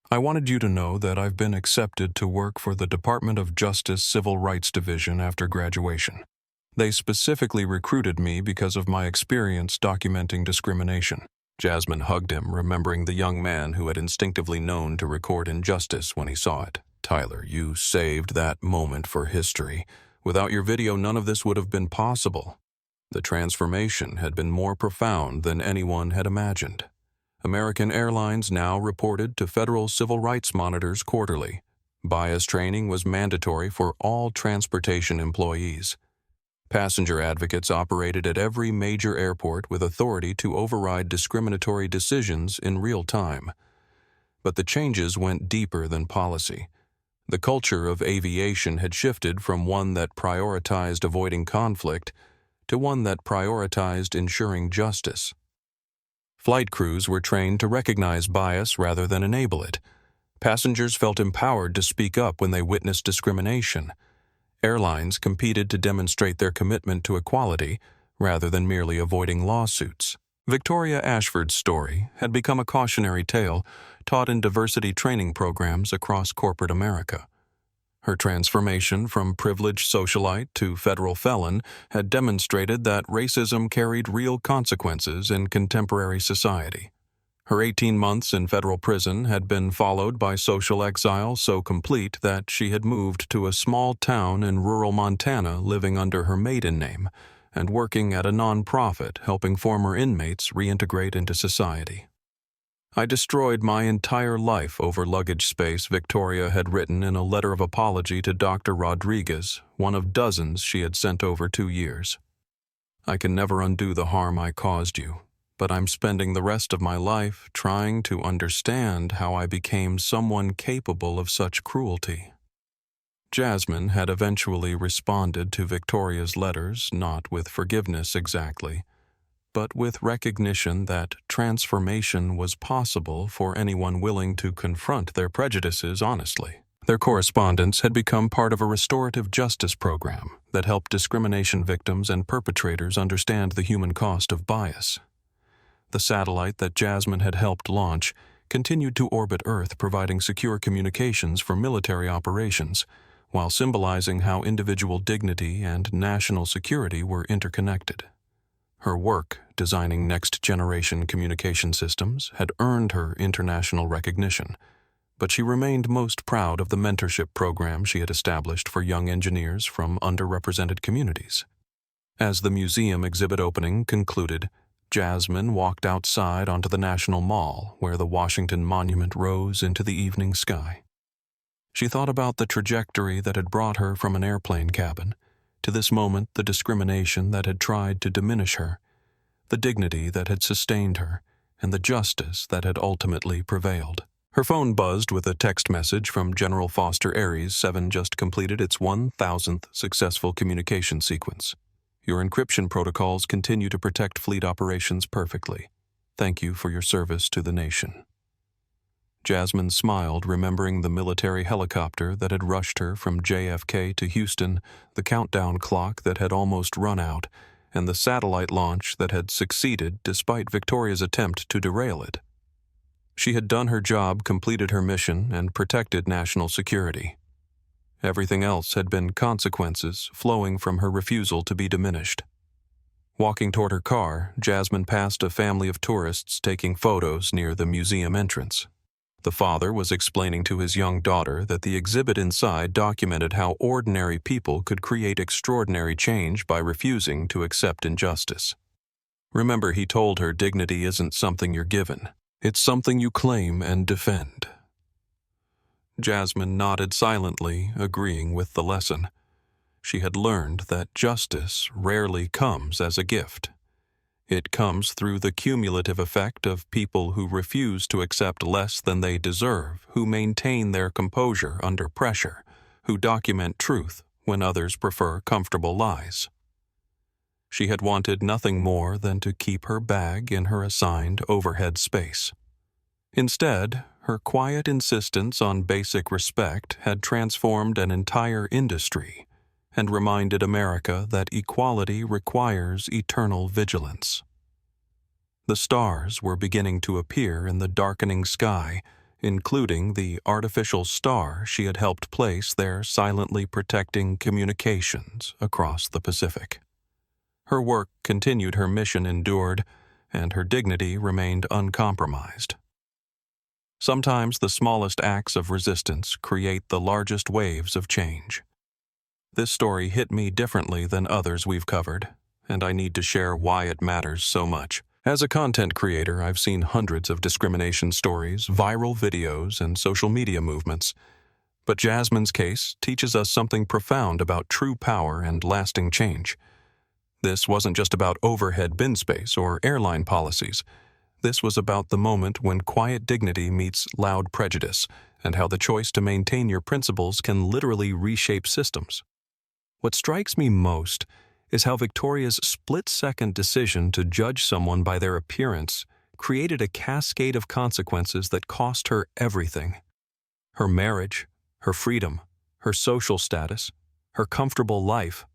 "I wanted you to know that I've been accepted to work for the Department of Justice Civil Rights Division after graduation. They specifically recruited me because of my experience documenting discrimination." Jasmine hugged him, remembering the young man who had instinctively known to record injustice when he saw it. "Tyler, you saved that moment for history. Without your video, none of this would have been possible." The transformation had been more profound than anyone had imagined. American Airlines now reported to federal civil rights monitors quarterly, Bias training was mandatory for all transportation employees. Passenger advocates operated at every major airport with authority to override discriminatory decisions in real time. But the changes went deeper than policy. The culture of aviation had shifted from one that prioritized avoiding conflict to one that prioritized ensuring justice. Flight crews were trained to recognize bias rather than enable it. Passengers felt empowered to speak up when they witnessed discrimination. Airlines competed to demonstrate their commitment to equality rather than merely avoiding lawsuits. Victoria Ashford's story had become a cautionary tale taught in diversity training programs across corporate America. Her transformation from privileged socialite to federal felon had demonstrated that racism carried real consequences in contemporary society. Her 18 months in federal prison had been followed by social exile so complete that she had moved to a small town in rural Montana, living under her maiden name and working at a nonprofit helping former inmates reintegrate into society. "I destroyed my entire life over luggage space," Victoria had written in a letter of apology to Dr. Rodriguez, one of dozens she had sent over 2 years. "I can never undo the harm I caused you, but I'm spending the rest of my life trying to understand how I became someone capable of such cruelty." Jasmine had eventually responded to Victoria's letters, not with forgiveness exactly, but with recognition that transformation was possible for anyone willing to confront their prejudices honestly. Their correspondence had become part of a restorative justice program that helped discrimination victims and perpetrators understand the human cost of bias. The satellite that Jasmine had helped launch continued to orbit Earth, providing secure communications for military operations, while symbolizing how individual dignity and national security were interconnected. Her work designing next-generation communication systems had earned her international recognition, but she remained most proud of the mentorship program she had established for young engineers from underrepresented communities. As the museum exhibit opening concluded, Jasmine walked outside onto the National Mall, where the Washington Monument rose into the evening sky. She thought about the trajectory that had brought her from an airplane cabin to this moment, the discrimination that had tried to diminish her, the dignity that had sustained her, and the justice that had ultimately prevailed. Her phone buzzed with a text message from General Foster Aries 7 just completed its 1,000th successful communication sequence. "Your encryption protocols continue to protect fleet operations perfectly. Thank you for your service to the nation." Jasmine smiled, remembering the military helicopter that had rushed her from JFK to Houston, the countdown clock that had almost run out, and the satellite launch that had succeeded despite Victoria's attempt to derail it. She had done her job, completed her mission, and protected national security. Everything else had been consequences flowing from her refusal to be diminished. Walking toward her car, Jasmine passed a family of tourists taking photos near the museum entrance. The father was explaining to his young daughter that the exhibit inside documented how ordinary people could create extraordinary change by refusing to accept injustice. "Remember," he told her, "dignity isn't something you're given. It's something you claim and defend." Jasmine nodded silently, agreeing with the lesson. She had learned that justice rarely comes as a gift. It comes through the cumulative effect of people who refuse to accept less than they deserve, who maintain their composure under pressure, who document truth when others prefer comfortable lies. She had wanted nothing more than to keep her bag in her assigned overhead space. Instead, her quiet insistence on basic respect had transformed an entire industry and reminded America that equality requires eternal vigilance. The stars were beginning to appear in the darkening sky, including the artificial star she had helped place there, silently protecting communications across the Pacific. Her work continued, her mission endured, and her dignity remained uncompromised. Sometimes the smallest acts of resistance create the largest waves of change. This story hit me differently than others we've covered, and I need to share why it matters so much. As a content creator, I've seen hundreds of discrimination stories, viral videos, and social media movements, But Jasmine's case teaches us something profound about true power and lasting change. This wasn't just about overhead bin space or airline policies. This was about the moment when quiet dignity meets loud prejudice, and how the choice to maintain your principles can literally reshape systems. What strikes me most is how Victoria's split-second decision to judge someone by their appearance created a cascade of consequences that cost her everything. Her marriage, her freedom, her social status, her comfortable life,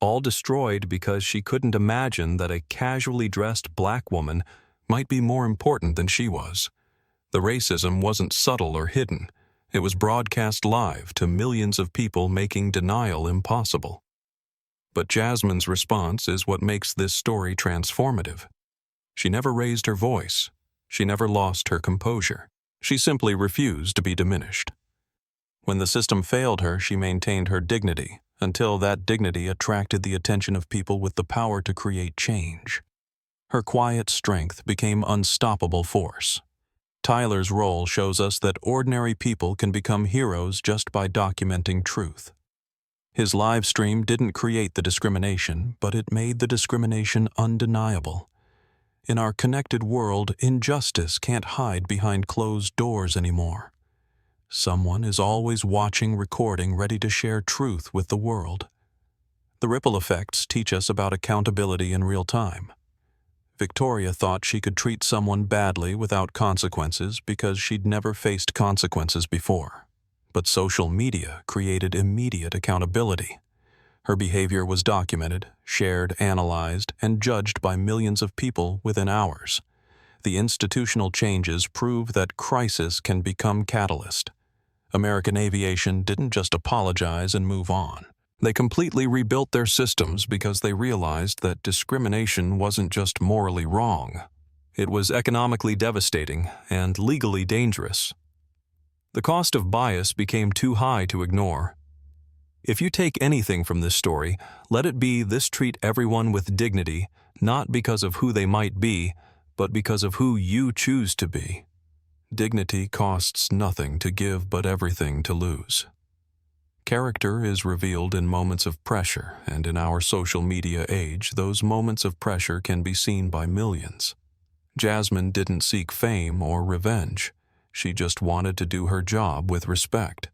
all destroyed because she couldn't imagine that a casually dressed black woman might be more important than she was. The racism wasn't subtle or hidden. It was broadcast live to millions of people, making denial impossible. But Jasmine's response is what makes this story transformative. She never raised her voice. She never lost her composure. She simply refused to be diminished. When the system failed her, she maintained her dignity, until that dignity attracted the attention of people with the power to create change. Her quiet strength became unstoppable force. Tyler's role shows us that ordinary people can become heroes just by documenting truth. His live stream didn't create the discrimination, but it made the discrimination undeniable. In our connected world, injustice can't hide behind closed doors anymore. Someone is always watching, recording, ready to share truth with the world. The ripple effects teach us about accountability in real time. Victoria thought she could treat someone badly without consequences because she'd never faced consequences before. But social media created immediate accountability. Her behavior was documented, shared, analyzed, and judged by millions of people within hours. The institutional changes prove that crisis can become catalyst. American aviation didn't just apologize and move on. They completely rebuilt their systems because they realized that discrimination wasn't just morally wrong. It was economically devastating and legally dangerous. The cost of bias became too high to ignore. If you take anything from this story, let it be this: treat everyone with dignity, not because of who they might be, but because of who you choose to be. Dignity costs nothing to give but everything to lose. Character is revealed in moments of pressure, and in our social media age, those moments of pressure can be seen by millions. Jasmine didn't seek fame or revenge. She just wanted to do her job with respect.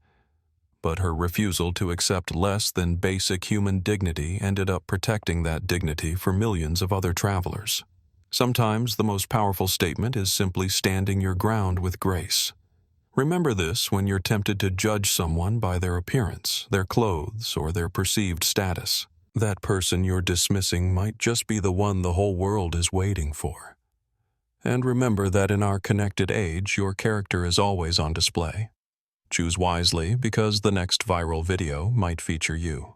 But her refusal to accept less than basic human dignity ended up protecting that dignity for millions of other travelers. Sometimes the most powerful statement is simply standing your ground with grace. Remember this when you're tempted to judge someone by their appearance, their clothes, or their perceived status. That person you're dismissing might just be the one the whole world is waiting for. And remember that in our connected age, your character is always on display. Choose wisely, because the next viral video might feature you.